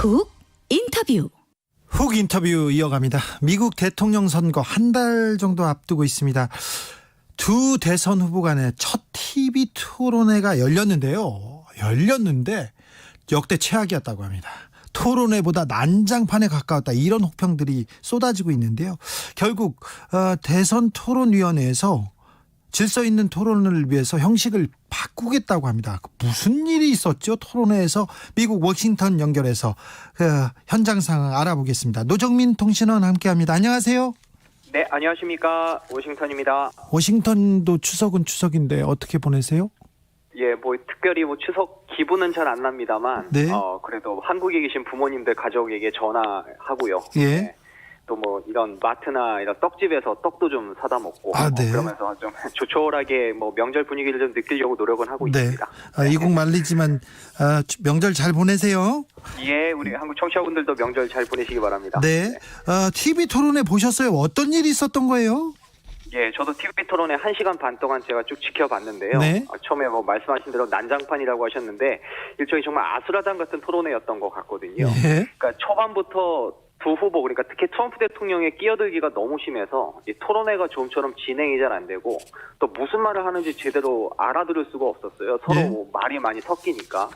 훅 인터뷰. 훅 인터뷰 이어갑니다. 미국 대통령 선거 한 달 정도 앞두고 있습니다. 두 대선 후보 간의 첫 TV 토론회가 열렸는데 역대 최악이었다고 합니다. 토론회보다 난장판에 가까웠다, 이런 혹평들이 쏟아지고 있는데요. 결국 대선 토론위원회에서 질서 있는 토론을 위해서 형식을 바꾸겠다고 합니다. 무슨 일이 있었죠? 토론회에서 미국 워싱턴 연결해서 현장 상황 알아보겠습니다. 노정민 통신원 함께합니다. 안녕하세요. 네, 안녕하십니까. 워싱턴입니다. 워싱턴도 추석은 추석인데 어떻게 보내세요? 예, 특별히 추석 기분은 잘 안 납니다만, 네. 그래도 한국에 계신 부모님들 가족에게 전화하고요. 예. 네. 또 이런 마트나 이런 떡집에서 떡도 좀 사다 먹고, 네. 그러면서 좀 조촐하게 명절 분위기를 좀 느끼려고 노력은 하고 네. 있습니다. 이국 말리지만 명절 잘 보내세요. 예, 우리 한국 청취자분들도 명절 잘 보내시기 바랍니다. 네. TV 토론회 보셨어요? 어떤 일이 있었던 거예요? 예, 저도 TV 토론회 1시간 반 동안 제가 쭉 지켜봤는데요. 네. 처음에 말씀하신 대로 난장판이라고 하셨는데 일종의 정말 아수라장 같은 토론회였던 것 같거든요. 네. 그러니까 초반부터 두 후보, 그러니까 특히 트럼프 대통령의 끼어들기가 너무 심해서 이 토론회가 좀처럼 진행이 잘 안 되고, 또 무슨 말을 하는지 제대로 알아들을 수가 없었어요. 서로 네. 말이 많이 섞이니까.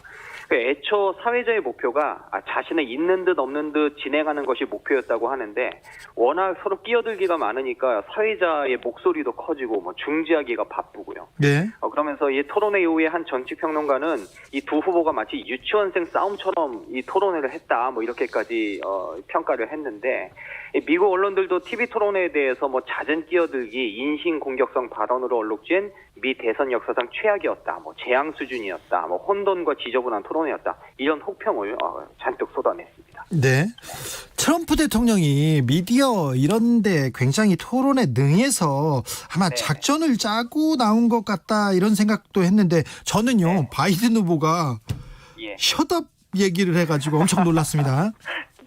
애초 사회자의 목표가 자신의 있는 듯 없는 듯 진행하는 것이 목표였다고 하는데, 워낙 서로 끼어들기가 많으니까 사회자의 목소리도 커지고 중지하기가 바쁘고요. 네. 그러면서 이 토론회 이후에 한 정치평론가는 이 두 후보가 마치 유치원생 싸움처럼 이 토론회를 했다, 이렇게까지 평가를 했는데, 미국 언론들도 TV 토론회에 대해서 잦은 끼어들기, 인신공격성 발언으로 얼룩진 미 대선 역사상 최악이었다, 재앙 수준이었다, 혼돈과 지저분한 토론회였다, 이런 혹평을 잔뜩 쏟아냈습니다. 네. 트럼프 대통령이 미디어 이런데 굉장히 토론에 능해서 아마 네. 작전을 짜고 나온 것 같다, 이런 생각도 했는데, 저는요, 네. 바이든 후보가 예. 셧업 얘기를 해가지고 엄청 놀랐습니다.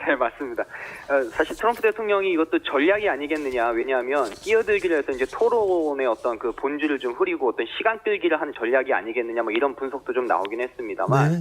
네, 맞습니다. 사실 트럼프 대통령이 이것도 전략이 아니겠느냐. 왜냐하면 끼어들기를 해서 이제 토론의 어떤 그 본질을 좀 흐리고 어떤 시간 끌기를 하는 전략이 아니겠느냐, 이런 분석도 좀 나오긴 했습니다만,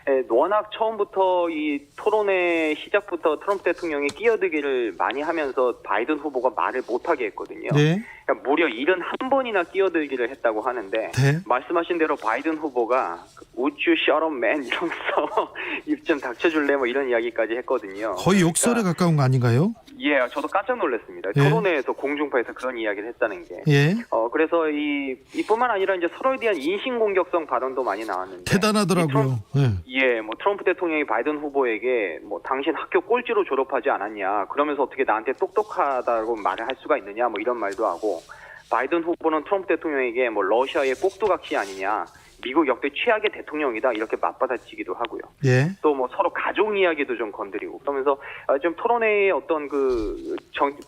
네. 워낙 처음부터 이 토론회 시작부터 트럼프 대통령이 끼어들기를 많이 하면서 바이든 후보가 말을 못하게 했거든요. 네. 그러니까 무려 71번이나 끼어들기를 했다고 하는데, 네. 말씀하신 대로 바이든 후보가 Would you shut up, man? 이러면서 입 좀 닥쳐줄래? 이런 이야기까지 했거든요. 거의 욕설에 가까운 거 아닌가요? 예, 저도 깜짝 놀랐습니다. 예. 토론회에서 공중파에서 그런 이야기를 했다는 게. 예. 그래서 이뿐만 아니라 이제 서로에 대한 인신공격성 발언도 많이 나왔는데. 대단하더라고요. 트럼프 대통령이 바이든 후보에게 당신 학교 꼴찌로 졸업하지 않았냐, 그러면서 어떻게 나한테 똑똑하다고 말을 할 수가 있느냐, 이런 말도 하고, 바이든 후보는 트럼프 대통령에게 러시아의 꼭두각시 아니냐, 미국 역대 최악의 대통령이다, 이렇게 맞받아치기도 하고요. 예. 또 서로 가족 이야기도 좀 건드리고, 그러면서 좀 토론회의 어떤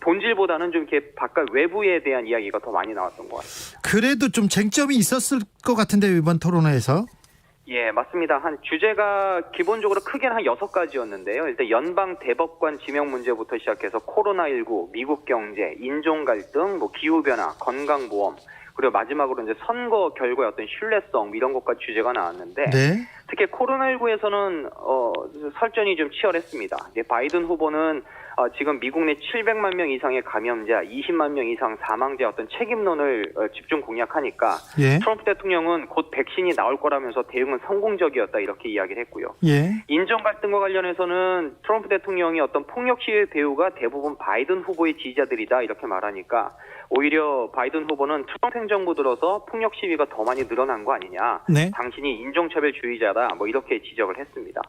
본질보다는 좀 이렇게 바깥 외부에 대한 이야기가 더 많이 나왔던 것 같습니다. 그래도 좀 쟁점이 있었을 것 같은데요, 이번 토론회에서. 예, 맞습니다. 주제가 기본적으로 크게는 한 6가지였는데요. 일단 연방 대법관 지명 문제부터 시작해서 코로나19, 미국 경제, 인종 갈등, 기후변화, 건강보험, 그리고 마지막으로 이제 선거 결과의 어떤 신뢰성, 이런 것까지 주제가 나왔는데, 네. 특히 코로나19에서는 설전이 좀 치열했습니다. 바이든 후보는 지금 미국 내 700만 명 이상의 감염자, 20만 명 이상 사망자 어떤 책임론을 집중 공략하니까, 예. 트럼프 대통령은 곧 백신이 나올 거라면서 대응은 성공적이었다, 이렇게 이야기를 했고요. 예. 인종 갈등과 관련해서는 트럼프 대통령이 어떤 폭력 시위 배후가 대부분 바이든 후보의 지지자들이다, 이렇게 말하니까 오히려 바이든 후보는 트럼프 행정부 들어서 폭력 시위가 더 많이 늘어난 거 아니냐, 네. 당신이 인종차별주의자다, 이렇게 지적을 했습니다.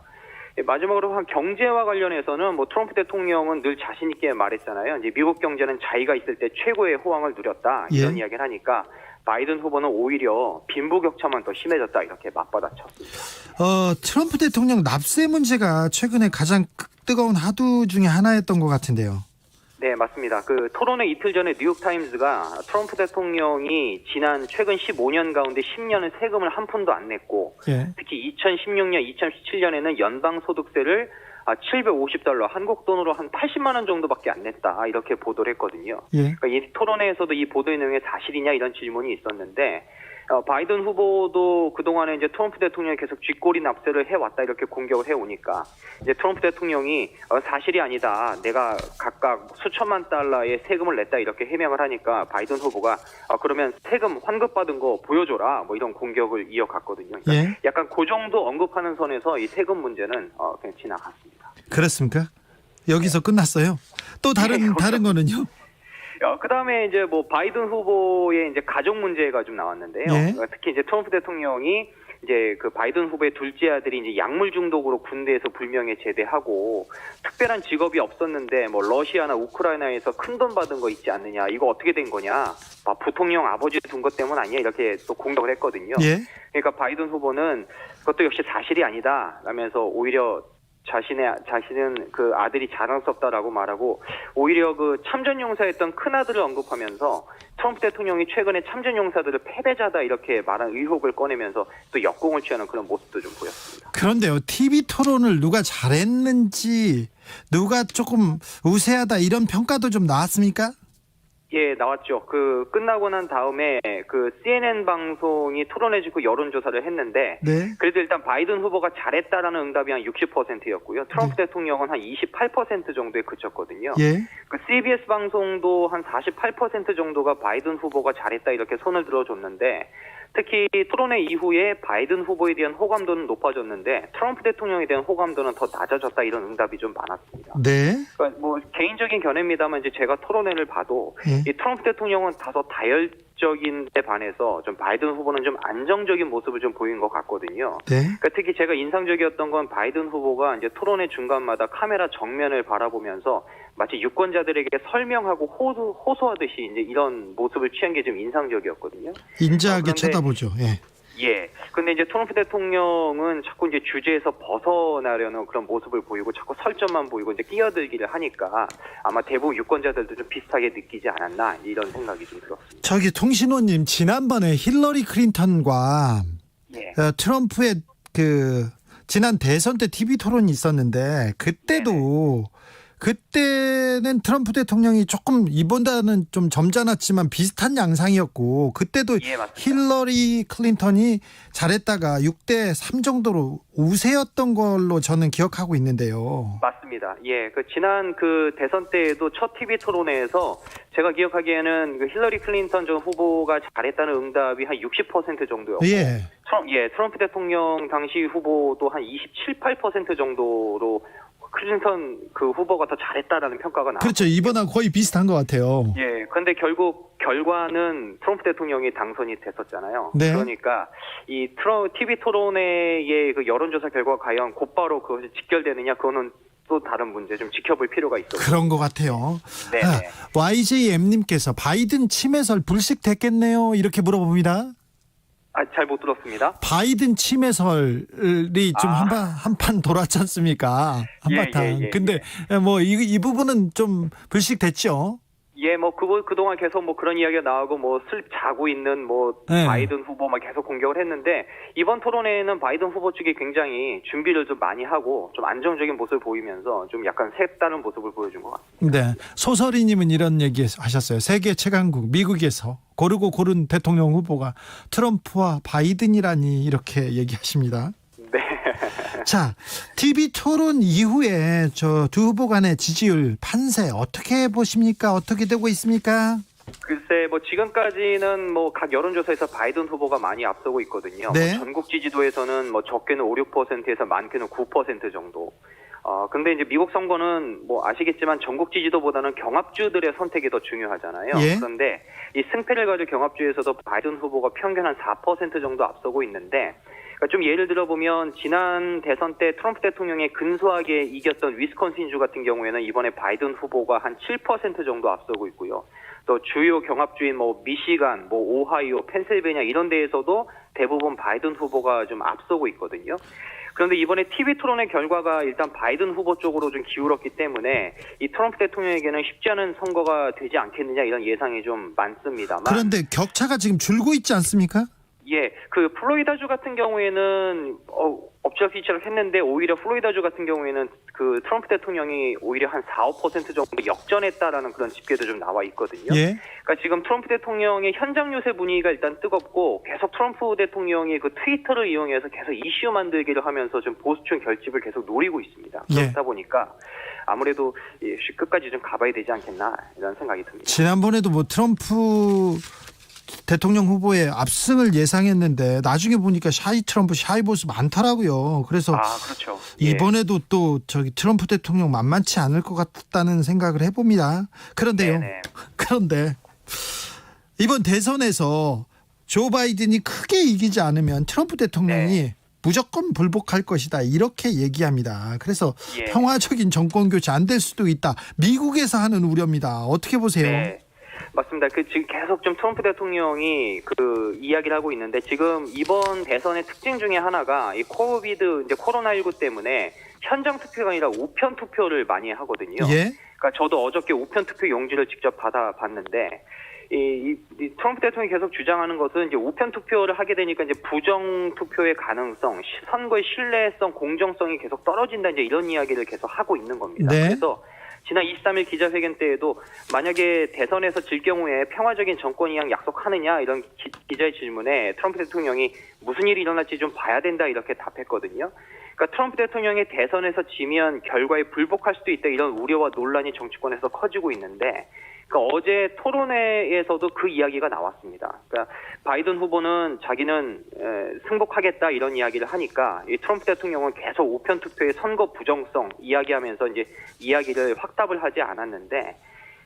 마지막으로 한 경제와 관련해서는 트럼프 대통령은 늘 자신 있게 말했잖아요. 이제 미국 경제는 자기가 있을 때 최고의 호황을 누렸다, 이런 예. 이야기를 하니까 바이든 후보는 오히려 빈부격차만 더 심해졌다, 이렇게 맞받아쳤습니다. 트럼프 대통령 납세 문제가 최근에 가장 뜨거운 화두 중에 하나였던 것 같은데요. 네, 맞습니다. 토론회 이틀 전에 뉴욕타임스가 트럼프 대통령이 최근 15년 가운데 10년은 세금을 한 푼도 안 냈고, 예. 특히 2016년, 2017년에는 연방소득세를 $750, 한국 돈으로 한 80만 원 정도밖에 안 냈다, 이렇게 보도를 했거든요. 예. 그러니까 이 토론회에서도 이 보도의 내용이 사실이냐, 이런 질문이 있었는데, 바이든 후보도 그동안에 이제 트럼프 대통령이 계속 쥐꼬리 납세를 해왔다 이렇게 공격을 해오니까 이제 트럼프 대통령이 사실이 아니다. 내가 각각 수천만 달러의 세금을 냈다 이렇게 해명을 하니까 바이든 후보가 그러면 세금 환급받은 거 보여줘라 뭐 이런 공격을 이어갔거든요. 그러니까 예. 약간 그 정도 언급하는 선에서 이 세금 문제는 그냥 지나갔습니다. 그렇습니까? 여기서 끝났어요. 또 다른 거는요? 그다음에 이제 뭐 바이든 후보의 이제 가족 문제가 좀 나왔는데요. 예. 특히 이제 트럼프 대통령이 이제 그 바이든 후보의 둘째 아들이 이제 약물 중독으로 군대에서 불명예 제대하고 특별한 직업이 없었는데 뭐 러시아나 우크라이나에서 큰돈 받은 거 있지 않느냐, 이거 어떻게 된 거냐, 부통령 아버지 둔 것 때문 아니야 이렇게 또 공격을 했거든요. 예. 그러니까 바이든 후보는 그것도 역시 사실이 아니다 라면서 오히려 자신은 그 아들이 자랑스럽다라고 말하고 오히려 그 참전용사였던 큰아들을 언급하면서 트럼프 대통령이 최근에 참전용사들을 패배자다 이렇게 말한 의혹을 꺼내면서 또 역공을 취하는 그런 모습도 좀 보였습니다. 그런데요, TV 토론을 누가 잘했는지, 누가 조금 우세하다 이런 평가도 좀 나왔습니까? 예, 나왔죠. 그 끝나고 난 다음에 그 CNN 방송이 토론해주고 여론조사를 했는데 네. 그래도 일단 바이든 후보가 잘했다라는 응답이 한 60%였고요. 트럼프 대통령은 한 28% 정도에 그쳤거든요. 예. 그 CBS 방송도 한 48% 정도가 바이든 후보가 잘했다 이렇게 손을 들어줬는데 특히 토론회 이후에 바이든 후보에 대한 호감도는 높아졌는데 트럼프 대통령에 대한 호감도는 더 낮아졌다 이런 응답이 좀 많았습니다. 네. 그러니까 뭐 개인적인 견해입니다만 이제 제가 토론회를 봐도 예. 이 트럼프 대통령은 다소 다혈적인 데 반해서 좀 바이든 후보는 좀 안정적인 모습을 좀 보인 것 같거든요. 네. 그러니까 특히 제가 인상적이었던 건 바이든 후보가 이제 토론회 중간마다 카메라 정면을 바라보면서 마치 유권자들에게 설명하고 호소하듯이 이제 이런 모습을 취한 게 좀 인상적이었거든요. 인자하게 그런데 쳐다보죠. 예. 예. 근데 이제 트럼프 대통령은 자꾸 이제 주제에서 벗어나려는 그런 모습을 보이고 자꾸 설전만 보이고 이제 끼어들기를 하니까 아마 대부분 유권자들도 좀 비슷하게 느끼지 않았나 이런 생각이 좀 들었습니다. 저기 통신원님, 지난번에 힐러리 클린턴과 예. 트럼프의 그 지난 대선 때 TV 토론이 있었는데 그때는 트럼프 대통령이 조금 이번보다는 좀 점잖았지만 비슷한 양상이었고 그때도 예, 맞습니다. 힐러리 클린턴이 잘했다가 6대3 정도로 우세였던 걸로 저는 기억하고 있는데요. 맞습니다. 예, 그 지난 그 대선 때에도 첫 TV 토론회에서 제가 기억하기에는 그 힐러리 클린턴 전 후보가 잘했다는 응답이 한 60% 정도였고, 예. 트럼프 대통령 당시 후보도 한 27, 8% 정도로 클린턴 그 후보가 더 잘했다라는 평가가 나왔고. 그렇죠. 이번하고 거의 비슷한 것 같아요. 예, 근데 결국 결과는 트럼프 대통령이 당선이 됐었잖아요. 네. 그러니까 이 TV 토론회의 그 여론조사 결과가 과연 곧바로 그것이 직결되느냐, 그거는 또 다른 문제 좀 지켜볼 필요가 있어요. 그런 것 같아요. 네. YJM님께서 바이든 침해설 불식됐겠네요. 이렇게 물어봅니다. 잘 못 들었습니다. 바이든 침해설이 좀 한판 돌았지 않습니까? 한바탕. 예. 근데 뭐 이 부분은 좀 불식됐죠. 예, 뭐 그동안 계속 뭐 그런 이야기가 나오고 뭐 슬 자고 있는 뭐 네. 바이든 후보 막 계속 공격을 했는데 이번 토론회에는 바이든 후보 측이 굉장히 준비를 좀 많이 하고 좀 안정적인 모습을 보이면서 좀 약간 색다른 모습을 보여준 것 같습니다. 네. 소설이님은 이런 얘기 하셨어요. 세계 최강국 미국에서 고르고 고른 대통령 후보가 트럼프와 바이든이라니 이렇게 얘기하십니다. 네. 자, TV 토론 이후에 저 두 후보 간의 지지율 판세 어떻게 보십니까? 어떻게 되고 있습니까? 글쎄, 뭐 지금까지는 뭐 각 여론조사에서 바이든 후보가 많이 앞서고 있거든요. 네. 뭐 전국 지지도에서는 뭐 적게는 5, 6%에서 많게는 9% 정도. 근데 이제 미국 선거는 뭐 아시겠지만 전국 지지도보다는 경합주들의 선택이 더 중요하잖아요. 예. 그런데 이 승패를 가질 경합주에서도 바이든 후보가 평균 한 4% 정도 앞서고 있는데, 그러니까 좀 예를 들어보면 지난 대선 때 트럼프 대통령이 근소하게 이겼던 위스콘신주 같은 경우에는 이번에 바이든 후보가 한 7% 정도 앞서고 있고요. 또 주요 경합주인 뭐 미시간, 뭐 오하이오, 펜실베니아 이런 데에서도 대부분 바이든 후보가 좀 앞서고 있거든요. 그런데 이번에 TV 토론의 결과가 일단 바이든 후보 쪽으로 좀 기울었기 때문에 이 트럼프 대통령에게는 쉽지 않은 선거가 되지 않겠느냐 이런 예상이 좀 많습니다만. 그런데 격차가 지금 줄고 있지 않습니까? 예, 그 플로리다주 같은 경우에는 업적피치를 했는데 오히려 플로리다주 같은 경우에는 그 트럼프 대통령이 오히려 한 4~5% 정도 역전했다라는 그런 집계도 좀 나와 있거든요. 예. 그러니까 지금 트럼프 대통령의 현장 요새 분위기가 일단 뜨겁고 계속 트럼프 대통령이 그 트위터를 이용해서 계속 이슈 만들기를 하면서 좀 보수층 결집을 계속 노리고 있습니다. 그렇다 보니까 아무래도 끝까지 좀 가봐야 되지 않겠나 이런 생각이 듭니다. 지난번에도 뭐 트럼프 대통령 후보의 압승을 예상했는데 나중에 보니까 샤이 트럼프, 샤이 보수 많더라고요. 그래서 그렇죠. 이번에도 또 저기 트럼프 대통령 만만치 않을 것 같다는 생각을 해봅니다. 그런데요. 네네. 그런데 이번 대선에서 조 바이든이 크게 이기지 않으면 트럼프 대통령이 무조건 불복할 것이다 이렇게 얘기합니다. 그래서 평화적인 정권 교체 안 될 수도 있다. 미국에서 하는 우려입니다. 어떻게 보세요? 네. 맞습니다. 지금 계속 좀 트럼프 대통령이 그 이야기를 하고 있는데 지금 이번 대선의 특징 중에 하나가 이 코로나19 때문에 현장 투표가 아니라 우편 투표를 많이 하거든요. 예. 그러니까 저도 어저께 우편 투표 용지를 직접 받아봤는데 이 트럼프 대통령이 계속 주장하는 것은 이제 우편 투표를 하게 되니까 이제 부정 투표의 가능성, 선거의 신뢰성, 공정성이 계속 떨어진다 이제 이런 이야기를 계속 하고 있는 겁니다. 네. 그래서 지난 23일 기자회견 때에도 만약에 대선에서 질 경우에 평화적인 정권 이양 약속하느냐 이런 기자의 질문에 트럼프 대통령이 무슨 일이 일어날지 좀 봐야 된다 이렇게 답했거든요. 그러니까 트럼프 대통령이 대선에서 지면 결과에 불복할 수도 있다 이런 우려와 논란이 정치권에서 커지고 있는데 그러니까 어제 토론회에서도 그 이야기가 나왔습니다. 그러니까 바이든 후보는 자기는 승복하겠다 이런 이야기를 하니까 이 트럼프 대통령은 계속 우편 투표의 선거 부정성 이야기하면서 이제 이야기를 확답을 하지 않았는데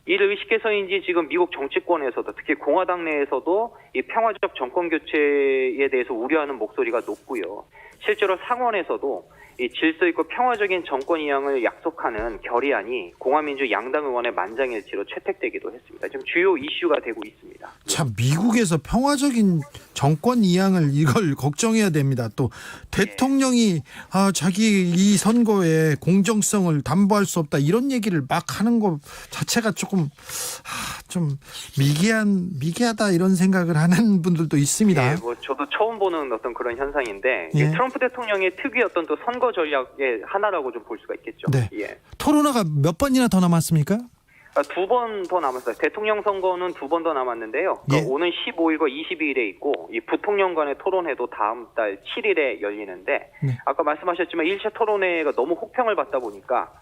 이를 의식해서인지 지금 미국 정치권에서도 특히 공화당 내에서도 이 평화적 정권 교체에 대해서 우려하는 목소리가 높고요. 실제로 상원에서도 이 질서 있고 평화적인 정권 이양을 약속하는 결의안이 공화민주 양당 의원의 만장일치로 채택되기도 했습니다. 지금 주요 이슈가 되고 있습니다. 참 미국에서 평화적인 정권 이양을 이걸 걱정해야 됩니다. 또 대통령이 자기 이 선거의 공정성을 담보할 수 없다 이런 얘기를 막 하는 것 자체가 조금 좀 미개하다 이런 생각을 하는 분들도 있습니다. 뭐 저도 처음 보는 어떤 그런 현상인데 트럼프 대통령의 특유의 어떤 또 선거 전략의 하나라고 좀 볼 수가 있겠죠. 네. 토론회가 몇 번이나 더 남았습니까? 2번 더 남았어요. 대통령 선거는 2번 더 남았는데요. 오는 15일과 22일에 있고 이 부통령 간의 토론회도 다음 달 7일에 열리는데 아까 말씀하셨지만 1차 토론회가 너무 혹평을 받다 보니까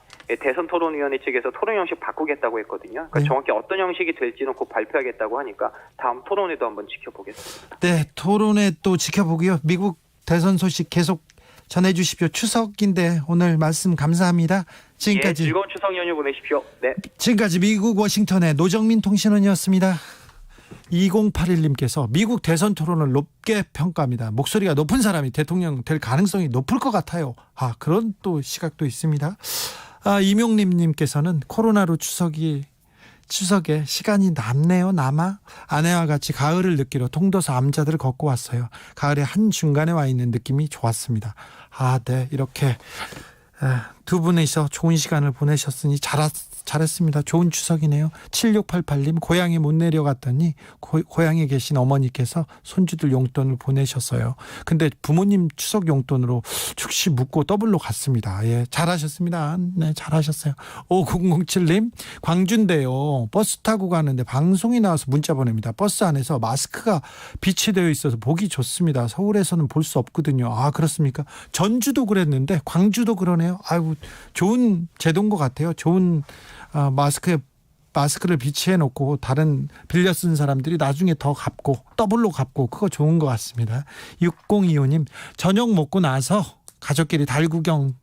대선 토론위원회 측에서 토론 형식 바꾸겠다고 했거든요. 그러니까 정확히 어떤 형식이 될지는 곧 발표하겠다고 하니까 다음 토론회도 한번 지켜보겠습니다. 네, 토론회 또 지켜보고요. 미국 대선 소식 계속 전해주십시오. 추석인데 오늘 말씀 감사합니다. 지금까지 즐거운 추석 연휴 보내십시오. 네. 지금까지 미국 워싱턴의 노정민 통신원이었습니다. 2081님께서 미국 대선 토론을 높게 평가합니다. 목소리가 높은 사람이 대통령 될 가능성이 높을 것 같아요. 그런 또 시각도 있습니다. 이명림님께서는 코로나로 추석에 시간이 남네요. 아내와 같이 가을을 느끼러 통도사 암자들을 걷고 왔어요. 가을의 한중간에 와 있는 느낌이 좋았습니다. 네, 이렇게 두 분이서 좋은 시간을 보내셨으니 잘했습니다. 좋은 추석이네요. 7688님 고향에 못 내려갔더니 고향에 계신 어머니께서 손주들 용돈을 보내셨어요. 근데 부모님 추석 용돈으로 즉시 묻고 더블로 갔습니다. 잘하셨습니다. 네, 잘하셨어요. 5007님 광주인데요. 버스 타고 가는데 방송이 나와서 문자 보냅니다. 버스 안에서 마스크가 비치되어 있어서 보기 좋습니다. 서울에서는 볼 수 없거든요. 그렇습니까? 전주도 그랬는데 광주도 그러네요. 아이고 좋은 제도인 것 같아요. 좋은 마스크를 비치해 놓고 다른 빌려 쓴 사람들이 나중에 더 갚고 더블로 갚고 그거 좋은 것 같습니다. 6025님 저녁 먹고 나서 가족끼리 달 구경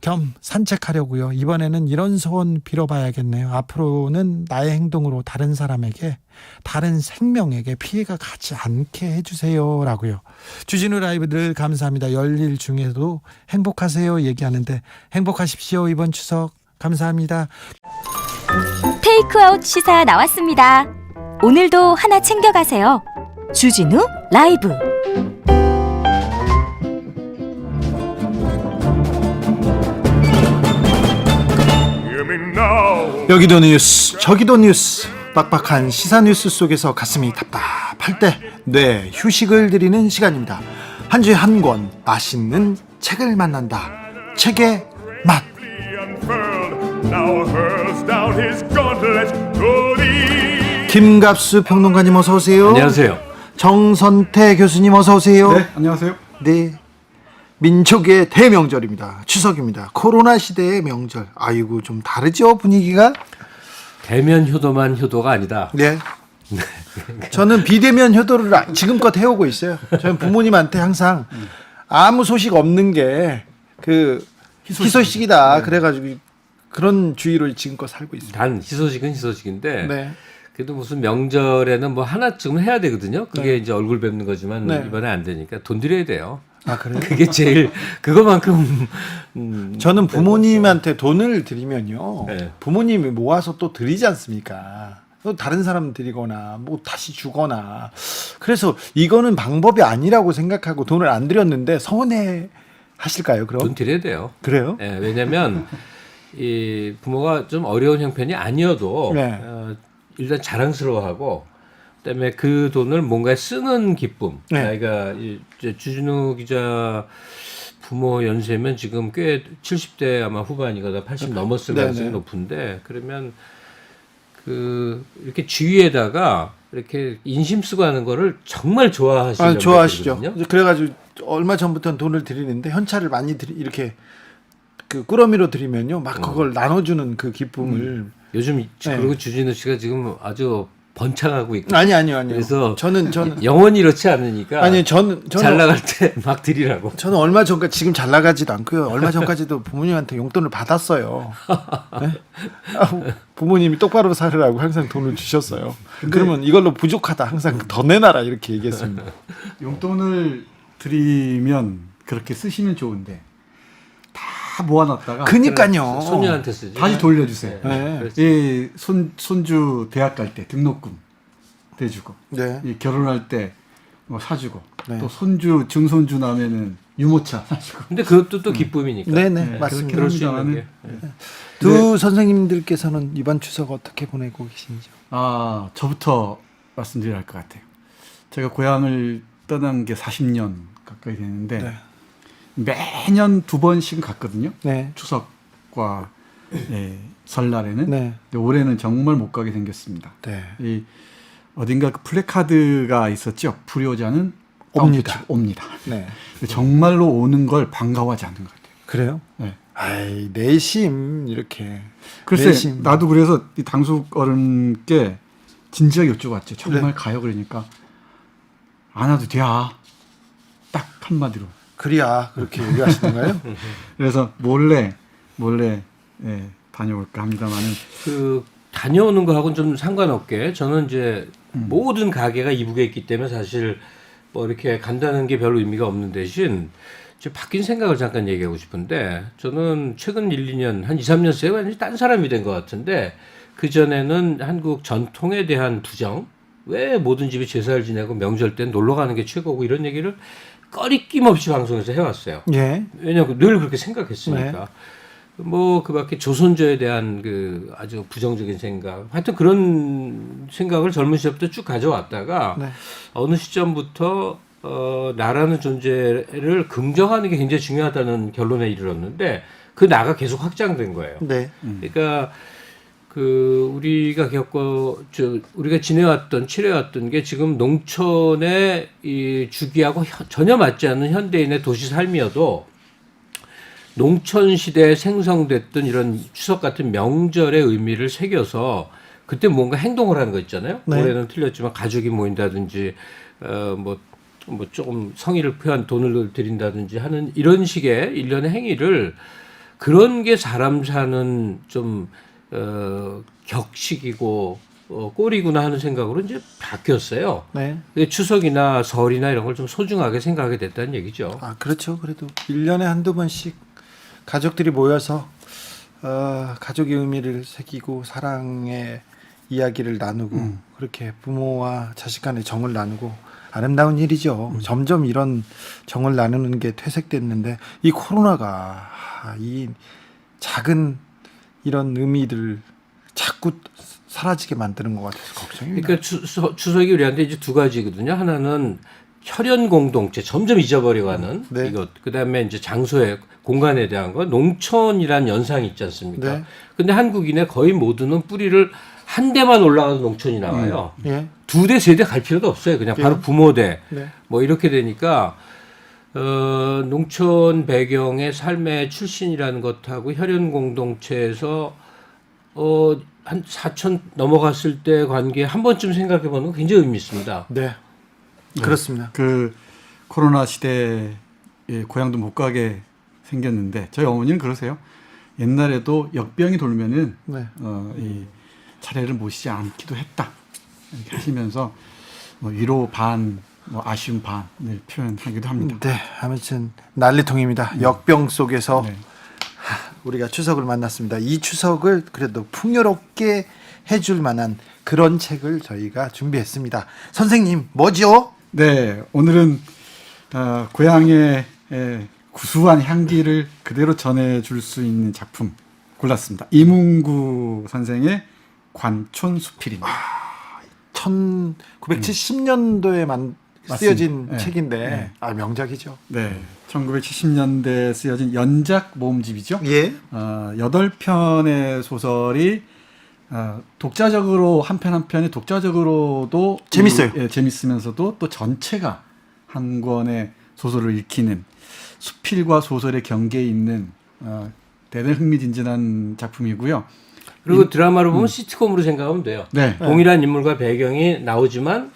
겸 산책하려고요. 이번에는 이런 소원 빌어봐야겠네요. 앞으로는 나의 행동으로 다른 사람에게 다른 생명에게 피해가 가지 않게 해주세요 라고요. 주진우 라이브 늘 감사합니다. 열일 중에도 행복하세요 얘기하는데 행복하십시오. 이번 추석 감사합니다. 테이크아웃 시사 나왔습니다. 오늘도 하나 챙겨가세요. 주진우 라이브. 여기도 뉴스 저기도 뉴스 빡빡한 시사 뉴스 속에서 가슴이 답답할 때 뇌 휴식을 드리는 시간입니다. 한 주에 한 권 맛있는 책을 만난다. 책의 맛. Now hurls down his gauntlet to thee. 김갑수 평론가님 어서 오세요. 안녕하세요. 정선태 교수님 어서 오세요. 네, 안녕하세요. 네. 민족의 대명절입니다. 추석입니다. 코로나 시대의 명절. 아이고 좀 다르죠 분위기가? 대면 효도만 효도가 아니다. 네. 저는 비대면 효도를 지금껏 해오고 있어요. 저는 부모님한테 항상 아무 소식 없는 게 그 희소식이다. 그래가지고 그런 주의로 지금껏 살고 있습니다. 단 희소식은 희소식인데 네. 그래도 무슨 명절에는 뭐 하나쯤은 해야 되거든요. 그게 네. 이제 얼굴 뵙는 거지만 네. 이번에 안 되니까 돈 드려야 돼요. 아 그래요? 그게 제일 그거만큼 저는 부모님한테 돈을 드리면요. 네. 부모님이 모아서 또 드리지 않습니까? 또 다른 사람 드리거나 뭐 다시 주거나. 그래서 이거는 방법이 아니라고 생각하고 돈을 안 드렸는데 서운해 하실까요? 그럼? 돈 드려야 돼요. 그래요? 예, 왜냐하면 이 부모가 좀 어려운 형편이 아니어도 네. 일단 자랑스러워하고 그다음에 그 돈을 뭔가에 쓰는 기쁨. 네. 나이가 이제 주진우 기자 부모 연세면 지금 꽤 70대 아마 후반이거나 80 넘었을 네, 가능성이 네. 높은데 그러면 그 이렇게 주위에다가 이렇게 인심 쓰고 하는 거를 정말 좋아하시는 좋아하시죠. 분들이거든요. 그래가지고 얼마 전부터는 돈을 드리는데 현찰을 많이 이렇게 그 꾸러미로 드리면요, 막 그걸 나눠주는 그 기쁨을. 요즘 네. 그리고 주진우 씨가 지금 아주 번창하고 있고 아니요. 그래서 저는 영원히 이렇지 않으니까 아니 저는 잘 나갈 때 막 드리라고. 저는 얼마 전까지 지금 잘 나가지도 않고요. 얼마 전까지도 부모님한테 용돈을 받았어요. 네? 부모님이 똑바로 살으라고 항상 돈을 주셨어요. 그러면 이걸로 부족하다 항상 더 내놔라 이렇게 얘기했습니다. 용돈을 드리면 그렇게 쓰시면 좋은데 다 모아놨다가 그니까요. 손녀한테 쓰지. 다시 돌려주세요. 네. 그렇지. 이 손주 대학 갈 때 등록금 대주고, 네. 이 결혼할 때 뭐 사주고, 네. 또 손주 증손주 나면은 유모차 사주고. 근데 그것도 또 기쁨이니까. 네네 네, 맞습니다. 그럴 수 있는 합니다만은. 게. 두 선생님들께서는 이번 추석 어떻게 보내고 계신지요? 아, 저부터 말씀드려야 할 것 같아요. 제가 고향을 떠난 게 40년 가까이 됐는데 네. 매년 2번씩은 갔거든요. 네. 추석과 설날에는. 네. 근데 올해는 정말 못 가게 생겼습니다. 네. 이 어딘가 그 플래카드가 있었죠. 불효자는 옵니다. 옵니다. 네. 정말로 오는 걸 반가워하지 않는 것 같아요. 그래요? 네. 아이 내심 이렇게. 글쎄, 내심. 나도 그래서 이 당숙 어른께 진지하게 여쭤봤죠. 정말 네. 가요? 그러니까 안 와도 돼. 딱 한마디로. 그래야 그렇게 얘기하시던가요? 그래서 몰래 다녀올까 합니다만은 그 다녀오는 거하고는 좀 상관없게 저는 이제 모든 가게가 이북에 있기 때문에 사실 뭐 이렇게 간다는 게 별로 의미가 없는 대신 이제 바뀐 생각을 잠깐 얘기하고 싶은데 저는 최근 1, 2년 한 2, 3년 새에 완전히 딴 사람이 된 것 같은데 그 전에는 한국 전통에 대한 부정 왜 모든 집이 제사를 지내고 명절 때 놀러 가는 게 최고고 이런 얘기를 꺼리낌 없이 방송에서 해왔어요. 예. 왜냐하면 늘 그렇게 생각했으니까. 뭐 그밖에 조선조에 대한 그 아주 부정적인 생각, 하여튼 그런 생각을 젊은 시절부터 쭉 가져왔다가 네. 어느 시점부터 나라는 존재를 긍정하는 게 굉장히 중요하다는 결론에 이르렀는데 그 나가 계속 확장된 거예요. 네. 그러니까 그 우리가 지내왔던 치러왔던 게 지금 농촌의 이 주기하고 전혀 맞지 않는 현대인의 도시 삶이어도 농촌 시대에 생성됐던 이런 추석 같은 명절의 의미를 새겨서 그때 뭔가 행동을 하는 거 있잖아요. 네. 올해는 틀렸지만 가족이 모인다든지 뭐 조금 성의를 표한 돈을 드린다든지 하는 이런 식의 일련의 행위를 그런 게 사람 사는 좀 격식이고 꼴이구나 하는 생각으로 이제 바뀌었어요. 네. 추석이나 설이나 이런 걸 좀 소중하게 생각하게 됐다는 얘기죠. 아 그렇죠. 그래도 1년에 한두 번씩 가족들이 모여서 가족의 의미를 새기고 사랑의 이야기를 나누고 그렇게 부모와 자식 간의 정을 나누고 아름다운 일이죠. 점점 이런 정을 나누는 게 퇴색됐는데 이 코로나가 이 작은 이런 의미들 자꾸 사라지게 만드는 것 같아서 걱정입니다. 그러니까 추석이 우리한테 이제 두 가지거든요. 하나는 혈연 공동체 점점 잊어버려가는 네. 이것. 그다음에 이제 장소의 공간에 대한 거 농촌이란 연상이 있지 않습니까? 네. 근데 한국인의 거의 모두는 뿌리를 한 대만 올라가도 농촌이 나와요. 예. 2대, 3대 갈 필요도 없어요. 그냥 바로 부모대. 네. 뭐 이렇게 되니까 농촌 배경의 삶의 출신이라는 것하고 혈연 공동체에서 한 4천 넘어갔을 때 관계 한 번쯤 생각해 보는 건 굉장히 의미 있습니다. 네. 그렇습니다. 그 코로나 시대에 고향도 못 가게 생겼는데 저희 어머니는 그러세요. 옛날에도 역병이 돌면은 네. 이 차례를 모시지 않기도 했다 이렇게 하시면서 뭐 위로 반, 뭐 아쉬움 반을 표현하기도 합니다. 네. 아무튼 난리통입니다. 역병 속에서 네. 우리가 추석을 만났습니다. 이 추석을 그래도 풍요롭게 해줄 만한 그런 책을 저희가 준비했습니다. 선생님, 뭐죠? 네, 오늘은 고향의 구수한 향기를 그대로 전해줄 수 있는 작품 골랐습니다. 이문구 선생의 관촌수필입니다. 1970년도에 쓰여진 네. 책인데 네. 명작이죠. 네, 1970년대에 쓰여진 연작 모음집이죠. 예. 8편의 소설이 독자적으로 한 편 한 편이 독자적으로도 재밌어요. 재밌으면서도 또 전체가 한 권의 소설을 읽히는 수필과 소설의 경계에 있는 대단히 흥미진진한 작품이고요. 그리고 드라마로 보면 시트콤으로 생각하면 돼요. 네, 동일한 인물과 배경이 나오지만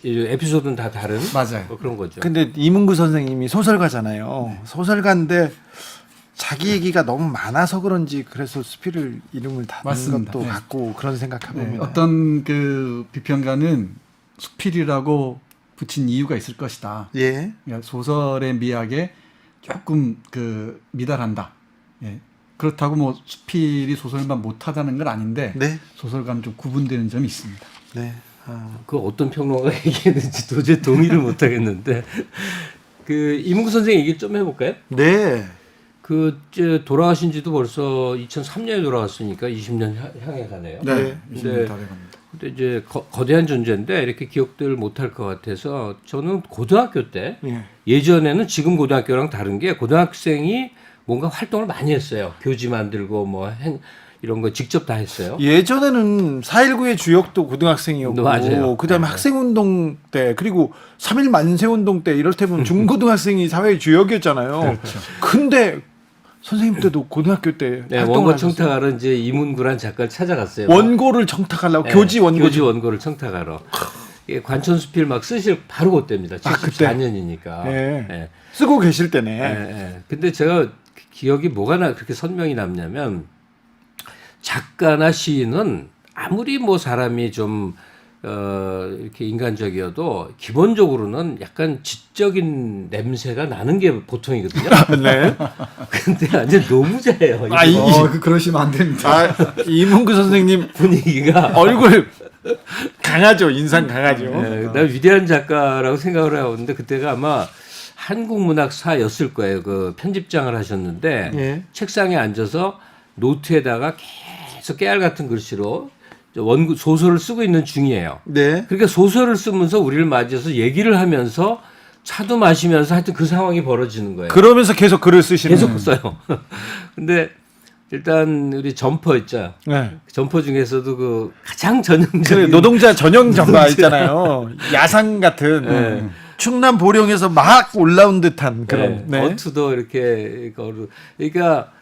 에피소드는 다 다른 맞아요. 뭐 그런 거죠. 근데 이문구 선생님이 소설가잖아요. 소설가인데 자기 얘기가 너무 많아서 그런지 그래서 수필을 이름을 다는 맞습니다. 것도 네. 같고 그런 생각해보면 네, 어떤 그 비평가는 수필이라고 붙인 이유가 있을 것이다. 예. 그러니까 소설의 미학에 조금 그 미달한다. 예. 그렇다고 뭐 수필이 소설만 못하다는 건 아닌데 네. 소설과는 좀 구분되는 점이 있습니다. 네. 그 어떤 평론가가 얘기했는지 도저히 동의를 못 하겠는데 그 이문구 선생 얘기 좀 해볼까요? 네. 그 이제 돌아가신 지도 벌써 2003년에 돌아갔으니까 20년 향해 가네요. 네. 20년 다 돼갑니다. 근데 이제 거대한 존재인데 이렇게 기억들 못할 것 같아서 저는 고등학교 때 예. 예전에는 지금 고등학교랑 다른 게 고등학생이 뭔가 활동을 많이 했어요. 교지 만들고 뭐 이런 거 직접 다 했어요. 예전에는 4.19의 주역도 고등학생이었고, 맞아요. 그다음에 네. 학생운동 때, 그리고 3.1 만세운동 때 이럴테면 중고등학생이 사회의 주역이었잖아요. 그렇죠. 근데 선생님 때도 고등학교 때 네, 활동을 원고 하셨어요. 청탁하러 이제 이문구란 작가를 찾아갔어요. 원고를 청탁하려고 네, 교지 원고. 교지 원고를 청탁하러. 이게 관촌수필 막 쓰실 바로 그때입니다. 아, 그때? 74년이니까. 네. 쓰고 계실 때네. 근데 제가 기억이 뭐가 그렇게 선명히 남냐면 작가나 시인은 아무리 뭐 사람이 좀 이렇게 인간적이어도 기본적으로는 약간 지적인 냄새가 나는 게 보통이거든요. 네. 근데 완전 노무자예요. 아, 이거. 그러시면 안 됩니다. 이문구 선생님 분위기가 얼굴 강하죠. 인상 강하죠. 나 위대한 작가라고 생각을 해오는데 그때가 아마 한국문학사였을 거예요. 그 편집장을 하셨는데 예. 책상에 앉아서 노트에다가 계속 깨알 같은 글씨로 원고 소설을 쓰고 있는 중이에요. 네. 그러니까 소설을 쓰면서 우리를 맞이해서 얘기를 하면서 차도 마시면서 하여튼 그 상황이 벌어지는 거예요. 그러면서 계속 글을 쓰시는. 계속 써요. 근데 일단 우리 점퍼 있죠. 네. 점퍼 중에서도 그 가장 그 전형적인 노동자 전형 전가 있잖아요. 야상 같은 네. 충남 보령에서 막 올라온 듯한 그런. 네. 어투도 이렇게 그러니까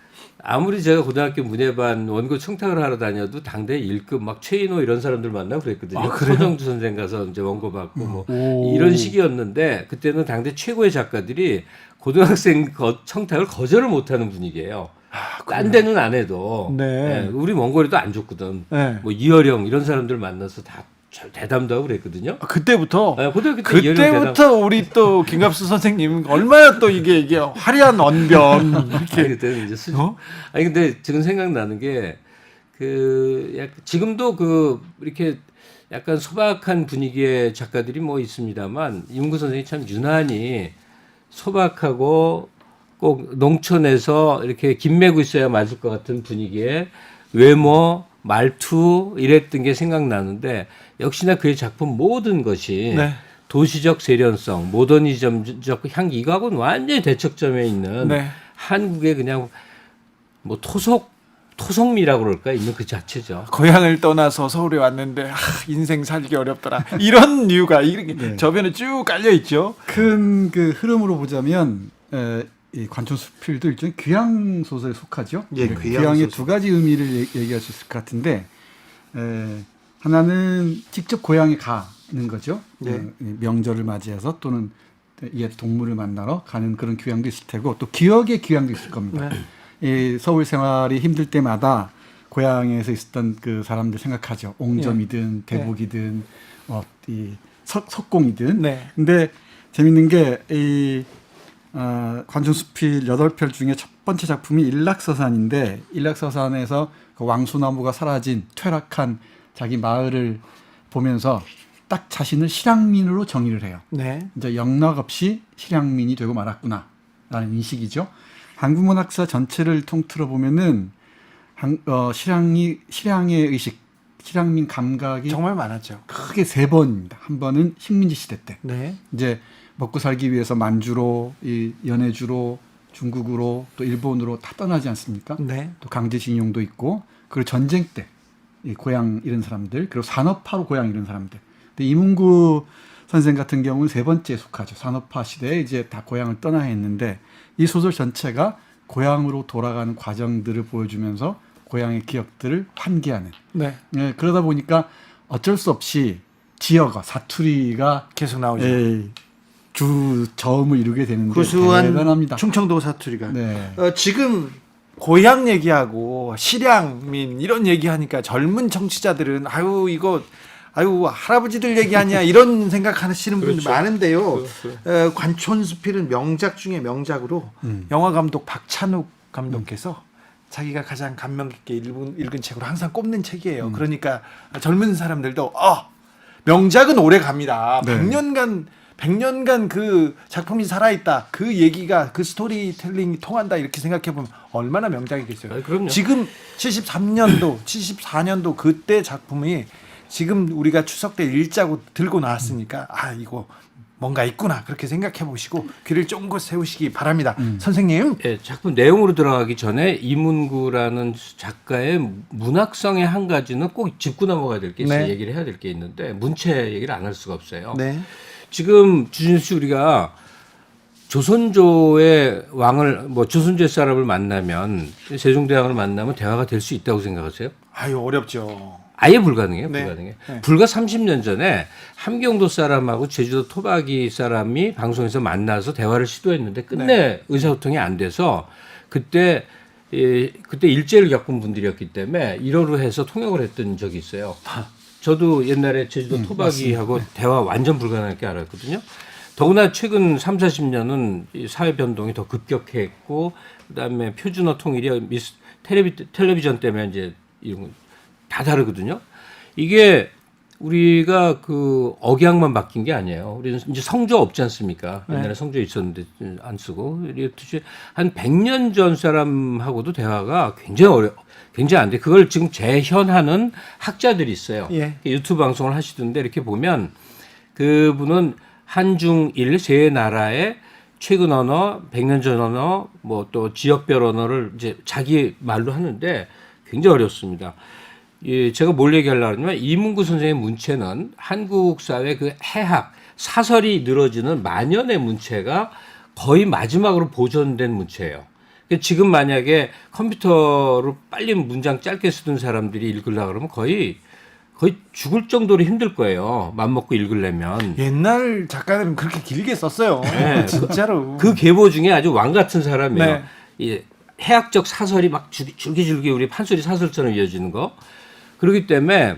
아무리 제가 고등학교 문예반 원고 청탁을 하러 다녀도 당대 1급 막 최인호 이런 사람들 만나고 그랬거든요. 아, 그래요? 서정주 선생 가서 이제 원고 받고 뭐 오. 이런 시기였는데 그때는 당대 최고의 작가들이 고등학생 청탁을 거절을 못하는 분위기예요. 딴 데는 안 해도 네. 우리 원고리도 안 줬거든. 네. 뭐 이어령 이런 사람들 만나서 다 대담도 하고 그랬거든요. 그때부터 고등학교 때 이어령 대담. 그때부터 우리 또 김갑수 선생님 얼마나 또 이게 화려한 언변 아니, 이렇게 그때는 이제 수준. 어? 아니 근데 지금 생각나는 게 지금도 이렇게 약간 소박한 분위기의 작가들이 뭐 있습니다만 이문구 선생이 참 유난히 소박하고 꼭 농촌에서 이렇게 김매고 있어야 맞을 것 같은 분위기의 외모, 말투 이랬던 게 생각나는데 역시나 그의 작품 모든 것이 네. 도시적 세련성, 모더니즘적 향기 이거하고는 완전히 대척점에 있는 네. 한국의 그냥 뭐 토속미라고 그럴까 있는 그 자체죠. 고향을 떠나서 서울에 왔는데 인생 살기 어렵더라. 이런 이유가 이렇게 네. 저변에 쭉 깔려 있죠. 큰 그 흐름으로 보자면 이 관촌수필도 일종의 귀향 소설에 속하죠. 예, 네, 귀향 귀향의 소설. 두 가지 의미를 얘기할 수 있을 것 같은데 하나는 직접 고향에 가는 거죠. 이 명절을 맞이해서 또는 옛 동물을 만나러 가는 그런 귀향도 있을 테고 또 기억의 귀향도 있을 겁니다. 이 서울 생활이 힘들 때마다 고향에서 있었던 그 사람들 생각하죠. 옹점이든 대복이든 이 석공이든. 네. 근데 재밌는 게 이 관촌수필 8편 중에 첫 번째 작품이 일락서산인데 일락서산에서 그 왕수나무가 사라진 퇴락한 자기 마을을 보면서 딱 자신을 실향민으로 정의를 해요. 네. 이제 영락 없이 실향민이 되고 말았구나라는 인식이죠. 한국 문학사 전체를 통틀어 보면은 실향의 의식, 실향민 감각이 정말 많았죠. 크게 3번입니다. 한 번은 식민지 시대 때 네. 이제 먹고 살기 위해서 만주로, 이 연해주로, 중국으로 또 일본으로 다 떠나지 않습니까? 네. 또 강제징용도 있고 그리고 전쟁 때 이 고향 잃은 사람들 그리고 산업화로 고향 잃은 사람들. 근데 이문구 선생 같은 경우는 3번째에 속하죠. 산업화 시대에 이제 다 고향을 떠나야 했는데 이 소설 전체가 고향으로 돌아가는 과정들을 보여주면서 고향의 기억들을 환기하는. 네. 예, 그러다 보니까 어쩔 수 없이 지역어, 사투리가 계속 나오죠. 주 저음을 이루게 되는데 구수한 대단합니다. 충청도 사투리가. 네. 지금 고향 얘기하고 실향민 이런 얘기하니까 젊은 청취자들은 아유 할아버지들 얘기하냐 이런 생각하시는 분들 많은데요. 관촌수필은 명작 중에 명작으로 영화 감독 박찬욱 감독께서 자기가 가장 감명 깊게 읽은 책으로 항상 꼽는 책이에요. 그러니까 젊은 사람들도 명작은 오래 갑니다. 네. 100년간 그 작품이 살아있다. 그 얘기가 그 스토리텔링이 통한다. 이렇게 생각해보면 얼마나 명작이겠어요. 그럼요. 지금 73년도, 74년도 그때 작품이 지금 우리가 추석 때 읽자고 들고 나왔으니까 이거 뭔가 있구나. 그렇게 생각해 보시고 귀를 쫑긋 세우시기 바랍니다. 선생님. 예, 작품 내용으로 들어가기 전에 이문구라는 작가의 문학성의 한 가지는 꼭 짚고 넘어가야 될 게 있어요. 네. 얘기를 해야 될 게 있는데 문체 얘기를 안 할 수가 없어요. 네. 지금 주진수 씨 우리가 조선조의 왕을 조선조의 사람을 만나면 세종대왕을 만나면 대화가 될 수 있다고 생각하세요? 어렵죠. 아예 불가능해요. 네. 불가능해. 네. 불과 30년 전에 함경도 사람하고 제주도 토박이 사람이 방송에서 만나서 대화를 시도했는데 끝내 의사소통이 안 돼서 그때 일제를 겪은 분들이었기 때문에 1호로 해서 통역을 했던 적이 있어요. 저도 옛날에 제주도 토박이하고 대화 완전 불가능할 게 알았거든요. 더구나 최근 3, 40년은 사회 변동이 더 급격했고 그다음에 표준어 통일이 텔레비전 때문에 이제 이런 다 다르거든요. 이게 우리가 그 억양만 바뀐 게 아니에요. 우리는 이제 성조 없지 않습니까? 옛날에 성조 있었는데 안 쓰고 한 100년 전 사람하고도 대화가 굉장히 안 돼. 그걸 지금 재현하는 학자들이 있어요. 예. 유튜브 방송을 하시던데 이렇게 보면 그분은 한중일 세 나라의 최근 언어, 100년 전 언어, 또 지역별 언어를 이제 자기 말로 하는데 굉장히 어렵습니다. 예, 제가 뭘 얘기하려고 하냐면 이문구 선생의 문체는 한국 사회 그 해학, 사설이 늘어지는 만연의 문체가 거의 마지막으로 보존된 문체예요. 지금 만약에 컴퓨터로 빨리 문장 짧게 쓰던 사람들이 읽으려고 그러면 거의 죽을 정도로 힘들 거예요. 맘먹고 읽으려면. 옛날 작가들은 그렇게 길게 썼어요. 네. 진짜로. 그 계보 중에 아주 왕 같은 사람이에요. 네. 이 해학적 사설이 막 줄기줄기 우리 판소리 사설처럼 이어지는 거. 그렇기 때문에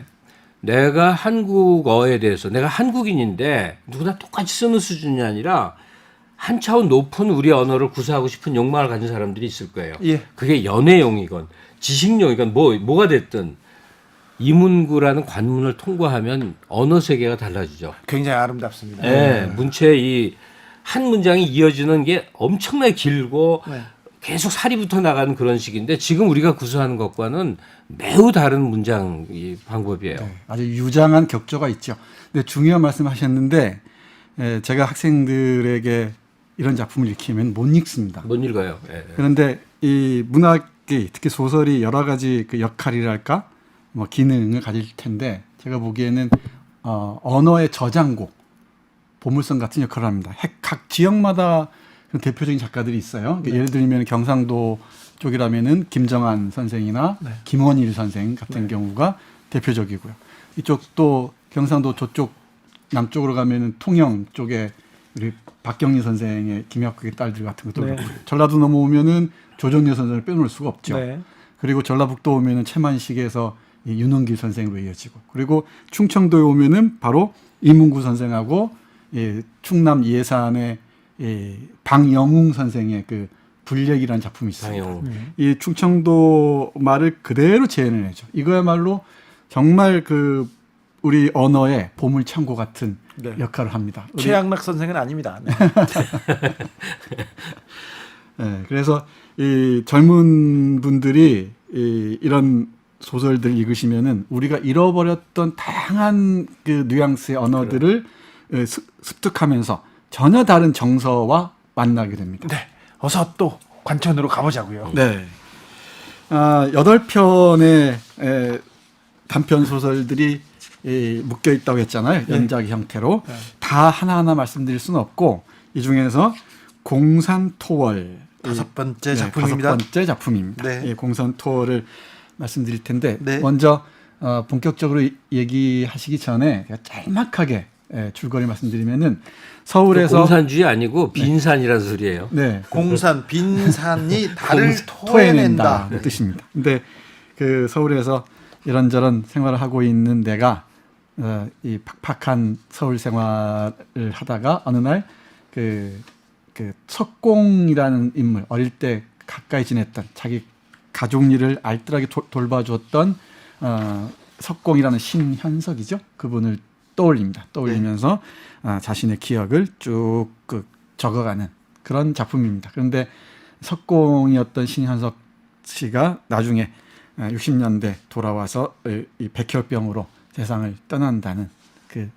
내가 한국어에 대해서 내가 한국인인데 누구나 똑같이 쓰는 수준이 아니라 한 차원 높은 우리 언어를 구사하고 싶은 욕망을 가진 사람들이 있을 거예요. 예. 그게 연애용이건 지식용이건 뭐가 됐든 이문구라는 관문을 통과하면 언어 세계가 달라지죠. 굉장히 아름답습니다. 네, 문체의 이 한 문장이 이어지는 게 엄청나게 길고 계속 살이 붙어 나가는 그런 식인데 지금 우리가 구사하는 것과는 매우 다른 문장 방법이에요. 네, 아주 유장한 격조가 있죠. 근데 중요한 말씀하셨는데 제가 학생들에게 이런 작품을 읽히면 못 읽습니다. 못 읽어요. 예. 그런데 이 문학이 특히 소설이 여러 가지 그 역할이랄까 뭐 기능을 가질 텐데 제가 보기에는 언어의 저장고, 보물선 같은 역할을 합니다. 각 지역마다 대표적인 작가들이 있어요. 네. 예를 들면 경상도 쪽이라면은 김정한 선생이나 네. 김원일 선생 같은 경우가 대표적이고요. 이쪽 또 경상도 저쪽 남쪽으로 가면은 통영 쪽에 우리 박경리 선생의 김약국의 딸들 같은 것도 네. 그렇고요. 전라도 넘어오면은 조정래 선생을 빼놓을 수가 없죠. 네. 그리고 전라북도 오면은 채만식에서 이 윤원길 선생으로 이어지고, 그리고 충청도에 오면은 바로 이문구 선생하고 충남 예산의 방영웅 선생의 그 불력이라는 작품이 있습니다. 방영웅. 이 충청도 말을 그대로 재현해내죠. 이거야말로 정말 그 우리 언어의 보물 창고 같은 네. 역할을 합니다. 최양락 선생은 아닙니다. 네. 네, 그래서 이 젊은 분들이 이런 소설들 읽으시면은 우리가 잃어버렸던 다양한 그 뉘앙스의 언어들을 습득하면서 전혀 다른 정서와 만나게 됩니다. 네. 어서 또 관천으로 가보자고요. 네. 8편의 단편 소설들이 묶여 있다고 했잖아요. 연작 형태로. 네. 다 하나하나 말씀드릴 수는 없고 이 중에서 공산토월 5번째 작품입니다. 5번째 작품입니다. 네. 예, 공산토월을 말씀드릴 텐데 네. 먼저 본격적으로 얘기하시기 전에 제가 짤막하게 줄거리 말씀드리면은 서울에서 공산주의 아니고 빈산이라는 소리예요. 네. 공산 빈산이 달을 토해낸다 토해낸다. 그 뜻입니다. 근데 그 서울에서 이런저런 생활을 하고 있는 내가 이 팍팍한 서울 생활을 하다가 어느 날 그 석공이라는 인물, 어릴 때 가까이 지냈던 자기 가족 일을 알뜰하게 돌봐주었던 석공이라는 신현석이죠. 그분을 떠올립니다. 떠올리면서 자신의 기억을 쭉 적어가는 그런 작품입니다. 그런데 석공이었던 신현석 씨가 나중에 60년대 돌아와서 이 백혈병으로 세상을 떠난다는 그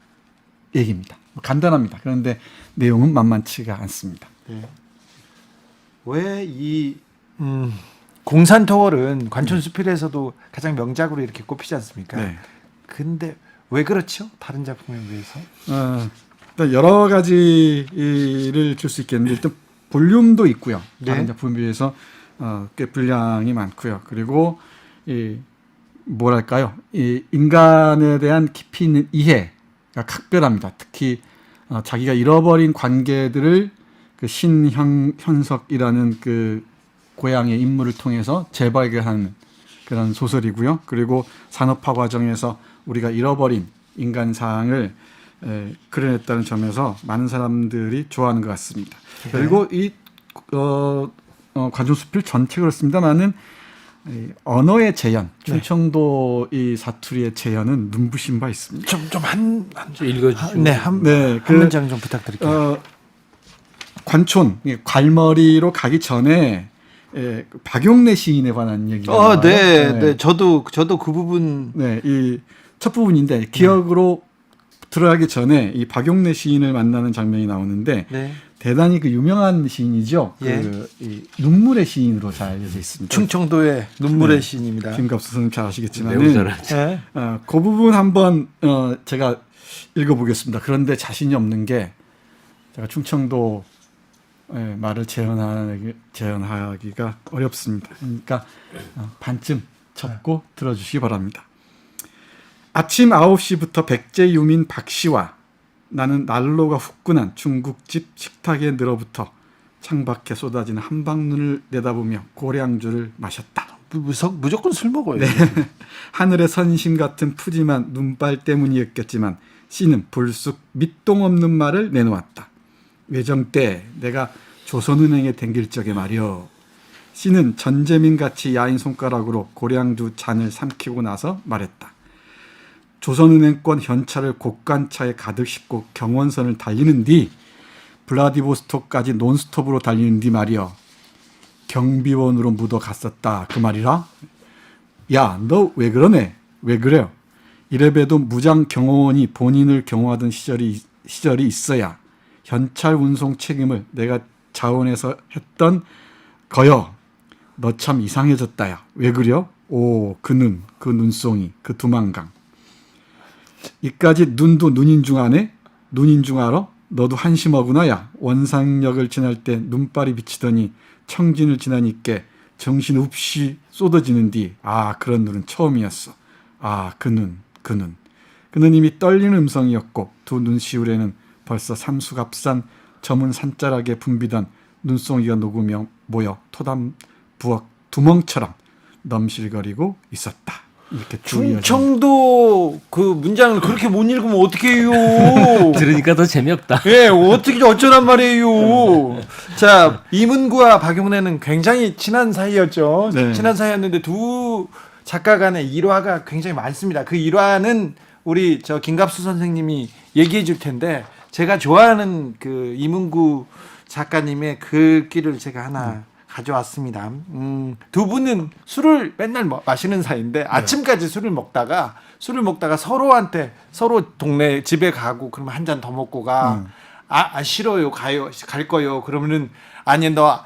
얘기입니다. 간단합니다. 그런데 내용은 만만치가 않습니다. 왜 이 공산토월은 관촌수필에서도 가장 명작으로 이렇게 꼽히지 않습니까? 네. 근데 왜 그렇죠? 다른 작품에 비해서? 일단 여러 가지를 줄 수 있겠는데 일단 볼륨도 있고요. 다른 네. 작품에 비해서 꽤 분량이 많고요. 그리고 이 뭐랄까요? 이 인간에 대한 깊이 있는 이해가 각별합니다. 특히 자기가 잃어버린 관계들을 그 신현석이라는 그 고향의 인물을 통해서 재발견하는 그런 소설이고요. 그리고 산업화 과정에서 우리가 잃어버린 인간상을 그려냈다는 점에서 많은 사람들이 좋아하는 것 같습니다. 네. 그리고 이 관중수필 전체 그렇습니다만은 이 언어의 재현, 충청도 이 사투리의 재현은 눈부신 바 있습니다. 좀 읽어주시죠. 한 네, 문장 좀 부탁드릴게요. 관촌, 관머리로 가기 전에 박용래 시인에 관한 얘기가 나와요. 네. 저도 그 부분 네, 이 첫 부분인데 기억으로 들어가기 전에 이 박용래 시인을 만나는 장면이 나오는데 네. 대단히 그 유명한 시인이죠. 예. 이 눈물의 시인으로 잘 알려져 있습니다. 충청도의 눈물의 네. 시인입니다. 김갑수 선생님 잘 아시겠지만 매우 잘 알죠. 네. 그 부분 한번 제가 읽어보겠습니다. 그런데 자신이 없는 게 제가 충청도 말을 재현하기가 어렵습니다. 그러니까 반쯤 쳤고 들어주시기 바랍니다. 아침 9시부터 백제유민 박씨와 나는 난로가 후끈한 중국집 식탁에 늘어붙어 창밖에 쏟아지는 한방눈을 내다보며 고량주를 마셨다. 무조건 술 먹어요. 하늘의 선심 같은 푸짐한 눈발 때문이었겠지만 씨는 불쑥 밑동 없는 말을 내놓았다. 외정 때 내가 조선은행에 댕길 적에 말이여. 씨는 전재민같이 야인 손가락으로 고량주 잔을 삼키고 나서 말했다. 조선은행권 현찰을 곡간차에 가득 싣고 경원선을 달리는 뒤 블라디보스톡까지 논스톱으로 달리는 뒤 말이여. 경비원으로 묻어 갔었다. 그 말이라? 야, 너 왜 그러네? 왜 그래요? 이래봬도 무장 경호원이 본인을 경호하던 시절이 있어야 현찰 운송 책임을 내가 자원해서 했던 거여. 너 참 이상해졌다야. 왜 그려? 오, 그 눈, 그 눈송이, 그 두만강. 이까지 눈도 눈인 줄 아네? 눈인 줄 알아? 너도 한심하구나 야. 원상역을 지날 때 눈발이 비치더니 청진을 지나니께 정신없이 쏟아지는디. 아, 그런 눈은 처음이었어. 아, 그 눈, 그 눈. 그는 이미 떨리는 음성이었고 두 눈시울에는 벌써 삼수갑산 저문 산자락에 붐비던 눈송이가 녹으며 모여 토담 부엌 두멍처럼 넘실거리고 있었다. 이렇게 충청도 그 문장을 그렇게 못 읽으면 어떻게 해요? 들으니까 더 재미없다. 예, 어떻게 어쩌란 말이에요. 자, 이문구와 박용래는 굉장히 친한 사이였죠. 네. 친한 사이였는데 두 작가 간의 일화가 굉장히 많습니다. 그 일화는 우리 저 김갑수 선생님이 얘기해 줄 텐데 제가 좋아하는 그 이문구 작가님의 글귀를 제가 하나 가져왔습니다. 두 분은 술을 맨날 마시는 사이인데 아침까지 술을 먹다가 서로한테 서로 동네 집에 가고 그러면 한 잔 더 먹고 가. 싫어요. 갈 거요. 그러면은 아니 너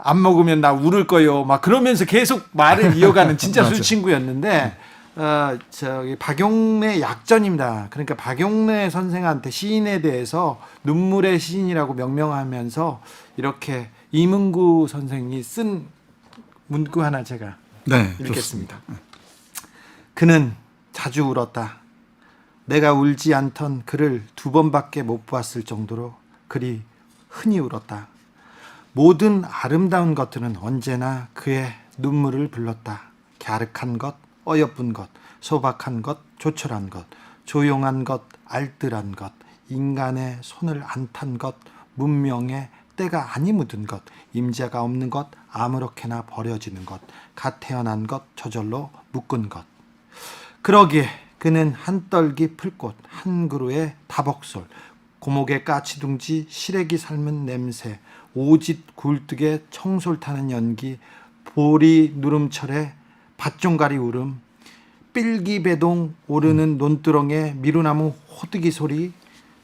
안 먹으면 나 울을 거요. 막 그러면서 계속 말을 이어가는 진짜 술 친구였는데 저기 박용래 약전입니다. 그러니까 박용래 선생한테 시인에 대해서 눈물의 시인이라고 명명하면서 이렇게 이문구 선생이 쓴 문구 하나 제가 읽겠습니다. 그는 자주 울었다. 내가 울지 않던 그를 2번밖에 못 보았을 정도로 그리 흔히 울었다. 모든 아름다운 것들은 언제나 그의 눈물을 불렀다. 갸륵한 것, 어여쁜 것, 소박한 것, 조촐한 것, 조용한 것, 알뜰한 것, 인간의 손을 안 탄 것, 문명의 때가 아니 묻은 것, 임자가 없는 것, 아무렇게나 버려지는 것, 갓 태어난 것, 저절로 묶은 것. 그러기에 그는 한 떨기 풀꽃, 한 그루의 다복솔, 고목의 까치둥지, 시래기 삶은 냄새, 오짓 굴뚝에 청솔 타는 연기, 보리 누름철에 밭종가리 울음, 삘기배동 오르는 논두렁에 미루나무 호두기 소리,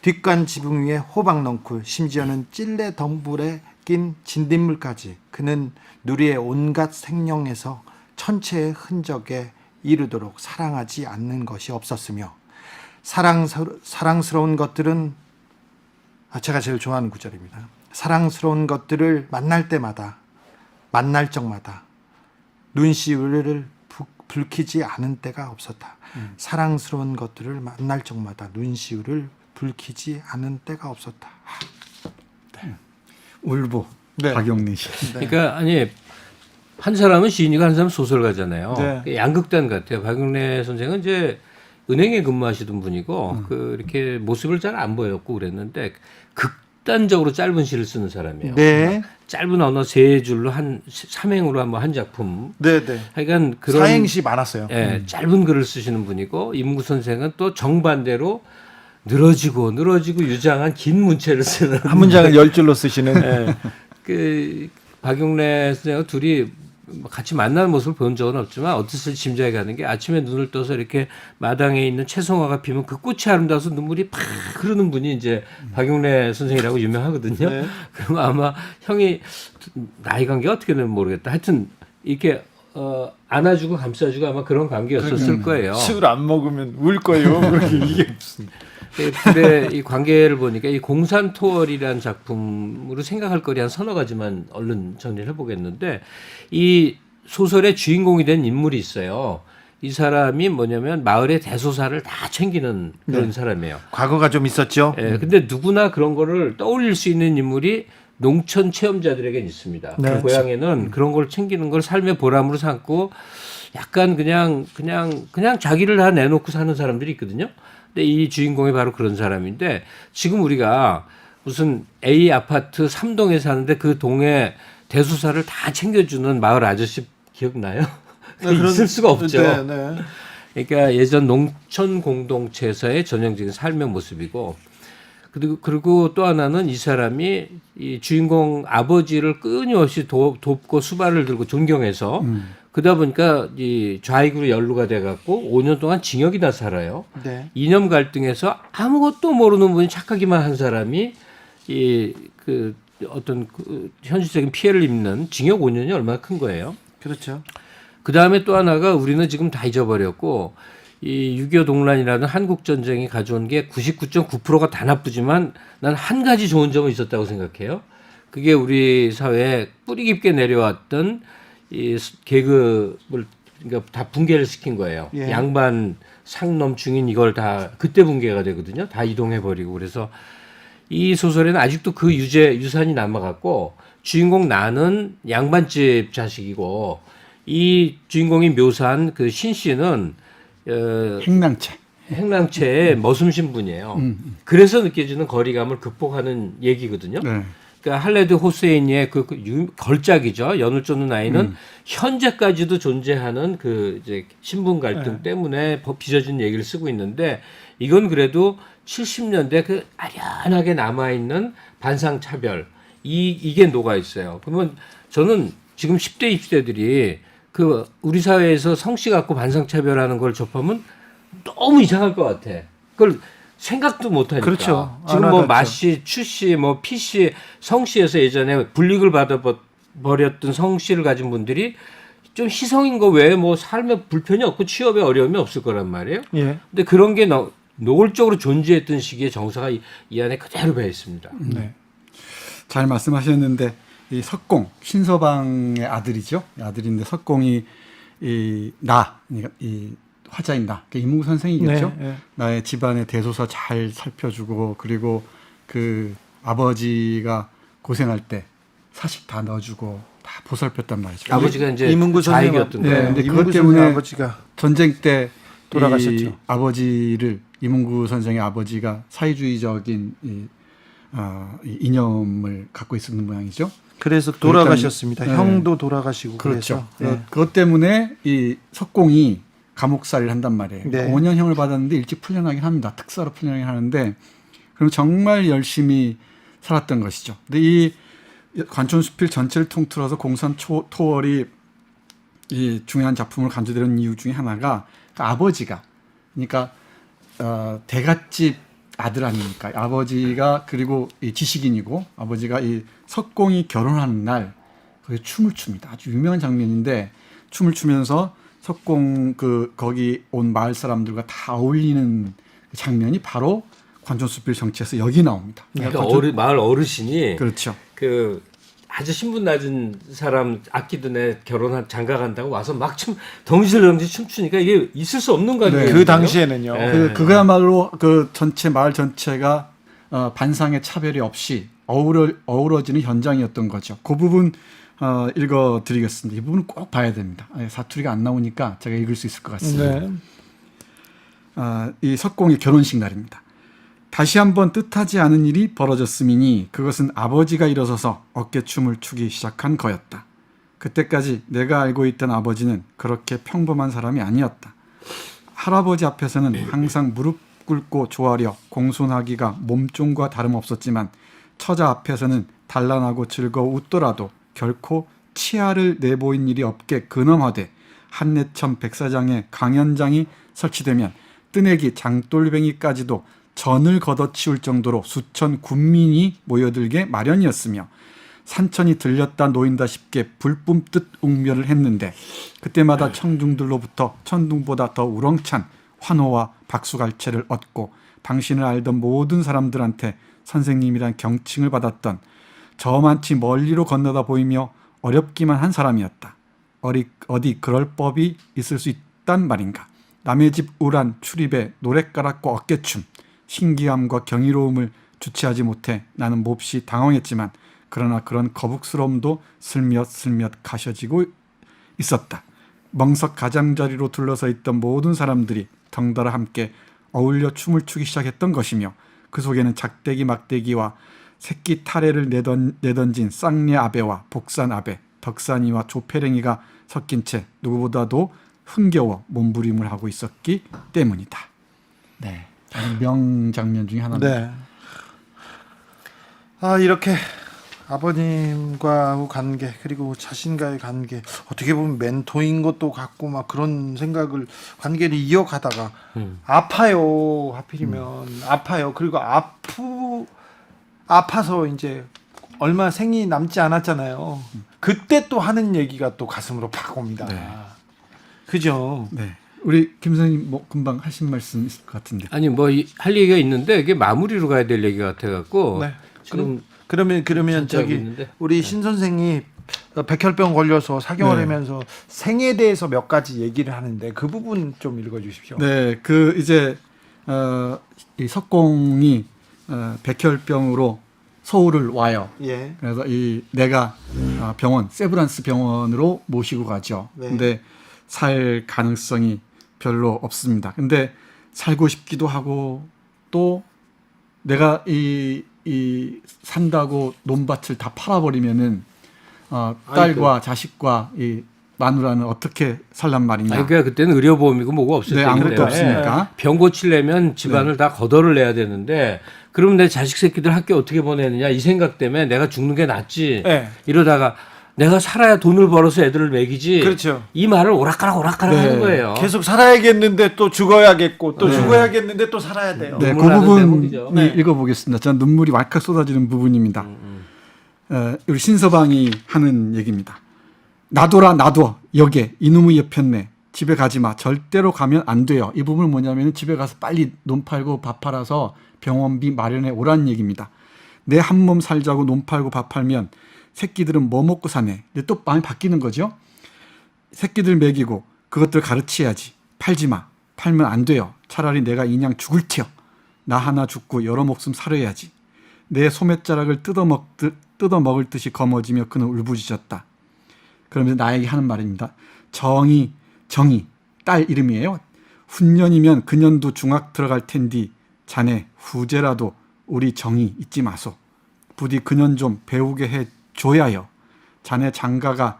뒷간 지붕 위에 호박 넝쿨, 심지어는 찔레 덩불에 낀 진딧물까지 그는 누리의 온갖 생령에서 천체의 흔적에 이르도록 사랑하지 않는 것이 없었으며 사랑스러운 것들은 제가 제일 좋아하는 구절입니다. 사랑스러운 것들을 만날 때마다 만날 적마다 눈시울을 붉히지 않은 때가 없었다. 사랑스러운 것들을 만날 적마다 눈시울을 붉히지 않은 때가 없었다. 울보 네. 박용래 씨. 그러니까 아니 한 사람은 시인이고 한 사람은 소설가잖아요. 네. 양극단 같아요. 박용래 선생은 이제 은행에 근무하시던 분이고 그 이렇게 모습을 잘 안 보였고 그랬는데 극단적으로 짧은 시를 쓰는 사람이에요. 네. 짧은 언어 3줄로 한 3행으로 한 작품. 네, 네. 하여간 그런 사행시 많았어요. 예, 짧은 글을 쓰시는 분이고 이문구 선생은 또 정반대로 늘어지고 유장한 긴 문체를 쓰는 한 문장을 10줄로 쓰시는. 예, 그 박용래 선생과 둘이 같이 만나는 모습을 본 적은 없지만 어떻게 짐작이 가는 게 아침에 눈을 떠서 이렇게 마당에 있는 채송화가 피면 그 꽃이 아름다워서 눈물이 팍 흐르는 분이 이제 박용래 선생이라고 유명하거든요. 네. 그럼 아마 형이 나이 관계가 어떻게 되면 모르겠다. 하여튼 이렇게 안아주고 감싸주고 아마 그런 관계였었을 거예요. 술 안 먹으면 울 거예요. 그렇게 이게 무슨. 근데 이 관계를 보니까 이 공산토월이라는 작품으로 생각할 거리 한 서너 가지만 얼른 정리를 해보겠는데 이 소설의 주인공이 된 인물이 있어요. 이 사람이 뭐냐면 마을의 대소사를 다 챙기는 그런 사람이에요. 과거가 좀 있었죠. 예, 근데 누구나 그런 거를 떠올릴 수 있는 인물이 농촌 체험자들에겐 있습니다. 네, 그 고향에는 그런 걸 챙기는 걸 삶의 보람으로 삼고 약간 그냥 자기를 다 내놓고 사는 사람들이 있거든요. 근데 이 주인공이 바로 그런 사람인데 지금 우리가 무슨 A 아파트 3동에 사는데 그 동에 대소사를 다 챙겨주는 마을 아저씨 기억나요? 네, 있을 수가 없죠. 네, 네. 그러니까 예전 농촌 공동체에서의 전형적인 삶의 모습이고 그리고 또 하나는 이 사람이 이 주인공 아버지를 끊임없이 돕고 수발을 들고 존경해서 그러다 보니까 이 좌익으로 연루가 돼갖고 5년 동안 징역이나 살아요. 네. 이념 갈등에서 아무것도 모르는 분이 착하기만 한 사람이 이 그 어떤 그 현실적인 피해를 입는 징역 5년이 얼마나 큰 거예요. 그렇죠. 그 다음에 또 하나가 우리는 지금 다 잊어버렸고 이 6.25 동란이라는 한국 전쟁이 가져온 게 99.9%가 다 나쁘지만 난 한 가지 좋은 점은 있었다고 생각해요. 그게 우리 사회에 뿌리 깊게 내려왔던 이 계급을 그러니까 다 붕괴를 시킨 거예요. 예. 양반, 상놈, 중인 이걸 다 그때 붕괴가 되거든요. 다 이동해 버리고 그래서 이 소설에는 아직도 그 유산이 남아갖고 주인공 나는 양반집 자식이고 이 주인공이 묘사한 그 신 씨는 행랑채. 행랑채의 머슴신 분이에요. 그래서 느껴지는 거리감을 극복하는 얘기거든요. 네. 그러니까 할레드 호세인의 걸작이죠. 연을 쫓는 아이는 현재까지도 존재하는 그 이제 신분 갈등 때문에 빚어진 얘기를 쓰고 있는데 이건 그래도 70년대 그 아련하게 남아있는 반상 차별 이게 녹아 있어요. 그러면 저는 지금 10대, 20대들이 그 우리 사회에서 성씨 갖고 반상 차별하는 걸 접하면 너무 이상할 것 같아. 그걸 생각도 못하니까. 그렇죠. 지금 안 뭐 와닿죠. 마씨, 추씨, 뭐 피씨, 성씨에서 예전에 불이익을 받아버렸던 성씨를 가진 분들이 좀 희성인 거 외에 뭐 삶에 불편이 없고 취업에 어려움이 없을 거란 말이에요. 예. 근데 그런 게 노골적으로 존재했던 시기의 정서가 이 안에 그대로 배어 있습니다. 네. 잘 말씀하셨는데 이 석공 신서방의 아들이죠. 아들인데 석공이 이 화자인 나 이문구 선생이겠죠. 네, 네. 나의 집안의 대소사 잘 살펴주고 그리고 그 아버지가 고생할 때 사식 다 넣어주고 다 보살폈단 말이죠. 아버지가 이제 이문구 선생 좌익이었던 네, 거예요. 근데 이문구 그것 때문에 선생 아버지가 전쟁 때 돌아가셨죠. 이 아버지를 이문구 선생의 아버지가 사회주의적인 이 이념을 갖고 있었는 모양이죠. 그래서 돌아가셨습니다. 네. 형도 돌아가시고 그렇죠. 그래서 네. 그것 때문에 이 석공이 감옥살이를 한단 말이에요. 네. 5년형을 받았는데 일찍 풀려나긴 합니다. 특사로 풀려나긴 하는데 그럼 정말 열심히 살았던 것이죠. 근데 이 관촌수필 전체를 통틀어서 공산 토월이 이 중요한 작품을 간주되는 이유 중에 하나가 그 아버지가 그러니까 대갓집 아들 아닙니까? 아버지가 그리고 이 지식인이고 아버지가 이 석공이 결혼하는 날 거기 춤을 춥니다. 아주 유명한 장면인데 춤을 추면서 석공 거기 온 마을 사람들과 다 어울리는 그 장면이 바로 관촌수필 정치에서 여기 나옵니다. 그러니까 마을 어르신이 그렇죠. 그 아주 신분 낮은 사람 아끼던 애 결혼한 장가 간다고 와서 막 덩실덩실 춤추니까 이게 있을 수 없는 관계예요. 그 당시에는요. 네. 그거야말로 그 전체 마을 전체가 반상의 차별이 없이 어우러지는 현장이었던 거죠. 그 부분 읽어드리겠습니다. 이 부분은 꼭 봐야 됩니다. 사투리가 안 나오니까 제가 읽을 수 있을 것 같습니다. 네. 이 석공의 결혼식 날입니다. 다시 한번 뜻하지 않은 일이 벌어졌음이니 그것은 아버지가 일어서서 어깨춤을 추기 시작한 거였다. 그때까지 내가 알고 있던 아버지는 그렇게 평범한 사람이 아니었다. 할아버지 앞에서는 항상 무릎 꿇고 조아려 공손하기가 몸종과 다름없었지만 처자 앞에서는 단란하고 즐거워 웃더라도 결코 치아를 내보인 일이 없게 근엄하되 한내천 백사장에 강연장이 설치되면 뜨내기 장돌뱅이까지도 전을 걷어치울 정도로 수천 군민이 모여들게 마련이었으며 산천이 들렸다 놓인다 싶게 불뿜듯 웅멸을 했는데 그때마다 청중들로부터 천둥보다 더 우렁찬 환호와 박수갈채를 얻고 당신을 알던 모든 사람들한테 선생님이란 경칭을 받았던 저만치 멀리로 건너다 보이며 어렵기만 한 사람이었다. 어디 그럴 법이 있을 수 있단 말인가. 남의 집 우란 출입에 노랫가락과 어깨춤 신기함과 경이로움을 주체하지 못해 나는 몹시 당황했지만 그러나 그런 거북스러움도 슬며슬며 가셔지고 있었다. 멍석 가장자리로 둘러서 있던 모든 사람들이 덩달아 함께 어울려 춤을 추기 시작했던 것이며 그 속에는 작대기 막대기와 새끼 타래를 내던진 쌍례 아베와 복산 아베, 덕산이와 조패랭이가 섞인 채 누구보다도 흥겨워 몸부림을 하고 있었기 때문이다. 네. 명장면 중에 하나입니다. 네. 이렇게 아버님과의 관계 그리고 자신과의 관계 어떻게 보면 멘토인 것도 같고 막 그런 생각을 관계를 이어가다가 아파요. 하필이면 아파요. 그리고 아파서 이제 얼마 생이 남지 않았잖아요. 그때 또 하는 얘기가 또 가슴으로 팍 옵니다. 네. 그죠? 네. 우리 김 선생님 뭐 금방 하신 말씀 있을 것 같은데. 아니 뭐 할 얘기가 있는데 이게 마무리로 가야 될 얘기 같아 갖고 네. 지금 그러면 진짜 저기 있는데. 우리 신 선생이 백혈병 걸려서 사경을 네. 하면서 생에 대해서 몇 가지 얘기를 하는데 그 부분 좀 읽어주십시오. 네, 그 이제 이 석공이 백혈병으로 서울을 와요. 예. 그래서 이 내가 병원 세브란스 병원으로 모시고 가죠. 네. 근데 살 가능성이 별로 없습니다. 근데 살고 싶기도 하고 또 내가 이 산다고 논밭을 다 팔아버리면은 딸과 자식과 이 마누라는 어떻게 살란 말이냐. 아니, 그러니까 그때는 의료보험이고 뭐가 없을 네, 때인데 아무것도 없으니까. 병 고치려면 집안을 다 걷어를 내야 되는데 그럼 내 자식 새끼들 학교 어떻게 보내느냐 이 생각 때문에 내가 죽는 게 낫지. 네. 이러다가 내가 살아야 돈을 벌어서 애들을 먹이지. 그렇죠. 이 말을 오락가락 네. 하는 거예요. 계속 살아야겠는데 또 죽어야겠고 또 네. 죽어야겠는데 또 살아야 돼요. 네, 그 눈물 나는 부분이 대목이죠. 네. 읽어보겠습니다. 전 눈물이 왈칵 쏟아지는 부분입니다. 우리 신서방이 하는 얘기입니다. 놔둬라 놔둬 여기에 이놈의 옆편네 집에 가지 마 절대로 가면 안 돼요. 이 부분은 뭐냐면 집에 가서 빨리 논 팔고 밥 팔아서 병원비 마련해 오라는 얘기입니다. 내 한 몸 살자고 논 팔고 밥 팔면 새끼들은 뭐 먹고 사네. 근데 또 마음이 바뀌는 거죠. 새끼들 먹이고 그것들 가르쳐야지. 팔지 마. 팔면 안 돼요. 차라리 내가 인양 죽을 티여. 나 하나 죽고 여러 목숨 살아야지. 내 소매자락을 뜯어먹을 듯이 거머쥐며 그는 울부짖었다. 그러면서 나에게 하는 말입니다. 정이 딸 이름이에요. 훈년이면 그년도 중학 들어갈 텐디 자네 후제라도 우리 정이 잊지 마소. 부디 그년 좀 배우게 해줘야요. 자네 장가가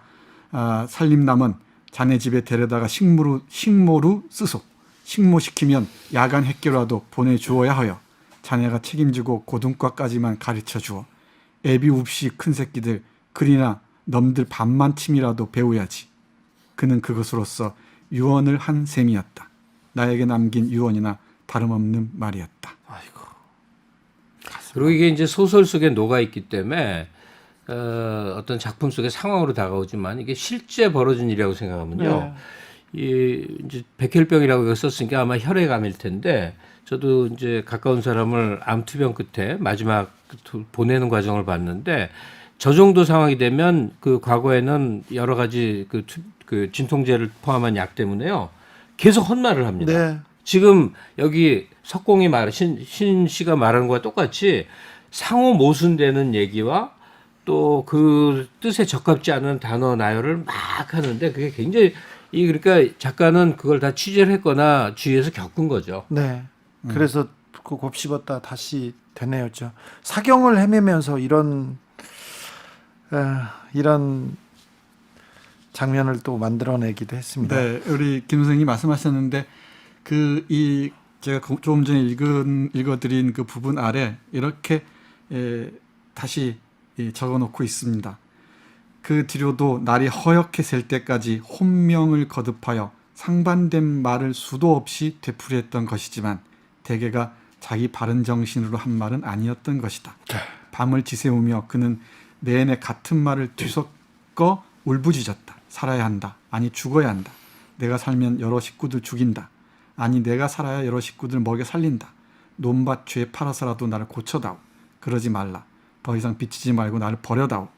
살림남은 자네 집에 데려다가 식모로 쓰소. 식모시키면 야간 학교라도 보내주어야 하여. 자네가 책임지고 고등과까지만 가르쳐주어. 애비 없이 큰 새끼들 그리나 넘들 반만 침이라도 배워야지. 그는 그것으로서 유언을 한 셈이었다. 나에게 남긴 유언이나 다름없는 말이었다. 그리고 이게 이제 소설 속에 녹아 있기 때문에 어떤 작품 속의 상황으로 다가오지만 이게 실제 벌어진 일이라고 생각하면요. 이 이제 백혈병이라고 썼으니까 아마 혈액암일 텐데 저도 이제 가까운 사람을 암투병 끝에 마지막 보내는 과정을 봤는데 저 정도 상황이 되면 그 과거에는 여러 가지 그 진통제를 포함한 약 때문에요. 계속 헛말을 합니다. 네. 지금 여기 석공이 신 씨가 말하는 거와 똑같이 상호 모순되는 얘기와 또 그 뜻에 적합지 않은 단어 나열을 막 하는데 그게 굉장히 그러니까 작가는 그걸 다 취재를 했거나 주위에서 겪은 거죠. 네. 그래서 그 곱씹었다 다시 되뇌었죠. 사경을 헤매면서 이런 장면을 또 만들어내기도 했습니다. 네, 우리 김 선생님 말씀하셨는데 제가 조금 전에 읽어드린 그 부분 아래 이렇게 다시 적어놓고 있습니다. 그 뒤로도 날이 허옇게 셀 때까지 혼명을 거듭하여 상반된 말을 수도 없이 되풀이했던 것이지만 대개가 자기 바른 정신으로 한 말은 아니었던 것이다. 밤을 지새우며 그는 내내 같은 말을 뒤섞어 울부짖었다. 살아야 한다. 아니 죽어야 한다. 내가 살면 여러 식구들 죽인다. 아니 내가 살아야 여러 식구들 먹여 살린다. 논밭 죄 팔아서라도 나를 고쳐다오. 그러지 말라. 더 이상 비치지 말고 나를 버려다오.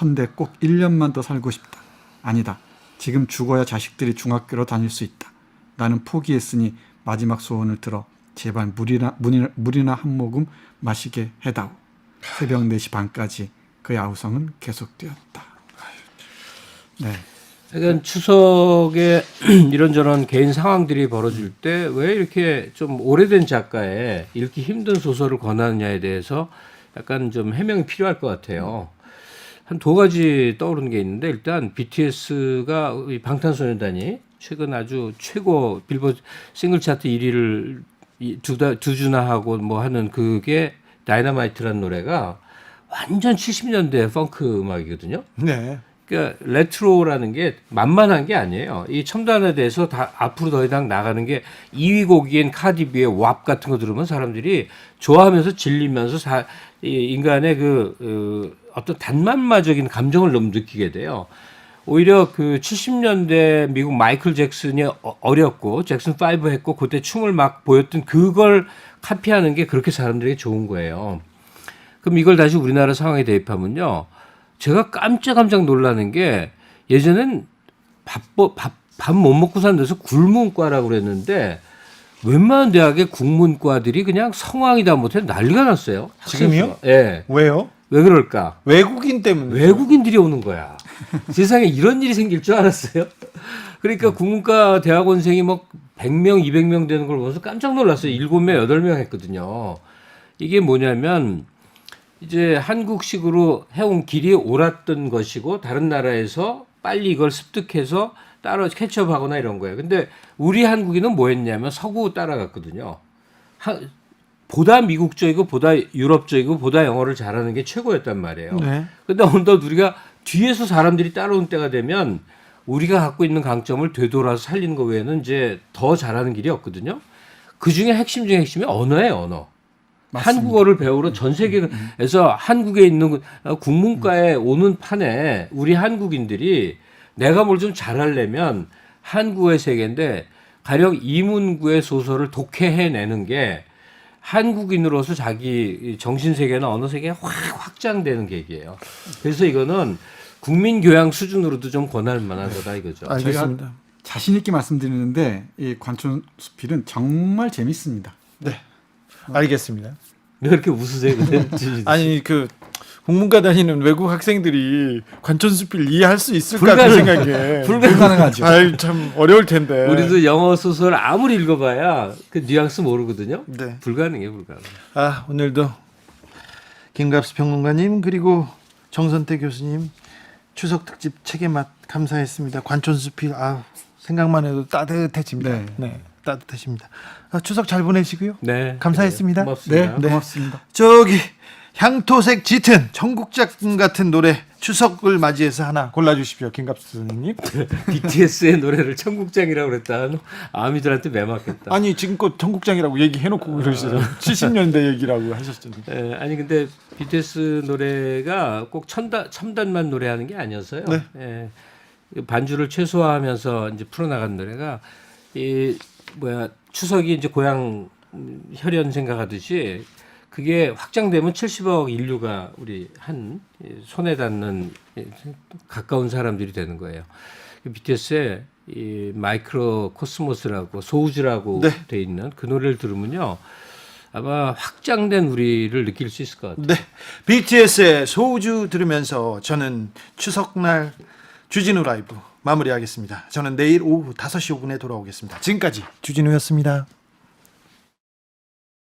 헌데 꼭 1년만 더 살고 싶다. 아니다. 지금 죽어야 자식들이 중학교로 다닐 수 있다. 나는 포기했으니 마지막 소원을 들어 제발 물이나 한 모금 마시게 해다오. 새벽 4시 반까지 그의 아우성은 계속되었다. 네. 그러니까 추석에 이런저런 개인 상황들이 벌어질 때 왜 이렇게 좀 오래된 작가의 읽기 힘든 소설을 권하느냐에 대해서 약간 좀 해명이 필요할 것 같아요. 한 2가지 떠오르는 게 있는데 일단 BTS가 방탄소년단이 최근 아주 최고 빌보드 싱글 차트 1위를 두 주나 하고 뭐 하는 그게 다이너마이트라는 노래가 완전 70년대 펑크 음악이거든요. 네. 그러니까 레트로라는 게 만만한 게 아니에요. 이 첨단에 대해서 다 앞으로 더 이상 나가는 게 2위 곡인 카디비의 왑 같은 거 들으면 사람들이 좋아하면서 질리면서 이 인간의 어떤 단만마적인 감정을 너무 느끼게 돼요. 오히려 그 70년대 미국 마이클 잭슨이 어렸고 잭슨 5 했고 그때 춤을 막 보였던 그걸 카피하는 게 그렇게 사람들에게 좋은 거예요. 그럼 이걸 다시 우리나라 상황에 대입하면요. 제가 깜짝 놀라는 게 예전엔 밥 못 먹고 사는 데서 굴문과라고 그랬는데 웬만한 대학의 국문과들이 그냥 성황이다 못해 난리가 났어요. 지금요? 예. 네. 왜요? 왜 그럴까? 외국인 때문에. 외국인들이 오는 거야. 세상에 이런 일이 생길 줄 알았어요? 그러니까 국문과 대학원생이 막 100명, 200명 되는 걸 보면서 깜짝 놀랐어요. 7명, 8명 했거든요. 이게 뭐냐면 이제 한국식으로 해온 길이 옳았던 것이고 다른 나라에서 빨리 이걸 습득해서 따라 캐치업하거나 이런 거예요. 근데 우리 한국인은 뭐 했냐면 서구 따라갔거든요. 보다 미국적이고 보다 유럽적이고 보다 영어를 잘하는 게 최고였단 말이에요. 네. 근데 어느덧 우리가 뒤에서 사람들이 따라온 때가 되면 우리가 갖고 있는 강점을 되돌아서 살리는 것 외에는 이제 더 잘하는 길이 없거든요. 그 중에 핵심 중에 핵심이 언어예요, 언어. 맞습니다. 한국어를 배우러 전 세계에서 한국에 있는 국문과에 오는 판에 우리 한국인들이 내가 뭘 좀 잘하려면 한국어의 세계인데 가령 이문구의 소설을 독해해내는 게 한국인으로서 자기 정신세계나 언어세계가 확 확장되는 계기예요. 그래서 이거는 국민교양 수준으로도 좀 권할 만한 거다 이거죠. 알겠습니다. 제가 자신 있게 말씀드리는데 이 관촌수필은 정말 재밌습니다. 네. 알겠습니다. 왜 그렇게 웃으세요? 아니 그 국문과 다니는 외국 학생들이 관촌수필 이해할 수 있을까 그 생각에 불가능하죠. 아유 참 어려울 텐데. 우리도 영어 소설 아무리 읽어봐야 그 뉘앙스 모르거든요. 네. 불가능해 불가능. 아 오늘도 김갑수 평론가님 그리고 정선태 교수님 추석 특집 책의 맛 감사했습니다. 관촌수필 아 생각만 해도 따뜻해집니다. 네. 네, 따뜻해집니다. 아, 추석 잘 보내시고요. 네. 감사했습니다. 고맙습니다. 네, 고맙습니다. 저기 향토색 짙은 청국장 같은 노래 추석을 맞이해서 하나 골라주십시오, 김갑수 선생님. BTS의 노래를 청국장이라고 그랬다. 아미들한테 매맞겠다. 아니 지금껏 청국장이라고 얘기해놓고 그러시죠. 70년대 얘기라고 하셨잖아요. 예, 아니 근데 BTS 노래가 꼭 첨단만 노래하는 게 아니었어요. 네. 예, 반주를 최소화하면서 이제 풀어나간 노래가 이 추석이 이제 고향 혈연 생각하듯이 그게 확장되면 70억 인류가 우리 한 손에 닿는 가까운 사람들이 되는 거예요. BTS의 이 마이크로 코스모스라고 소우즈라고 네. 돼 있는 그 노래를 들으면요. 아마 확장된 우리를 느낄 수 있을 것 같아요. 네, BTS의 소우주 들으면서 저는 추석날 주진우 라이브 마무리하겠습니다. 저는 내일 오후 5시 5분에 돌아오겠습니다. 지금까지 주진우였습니다.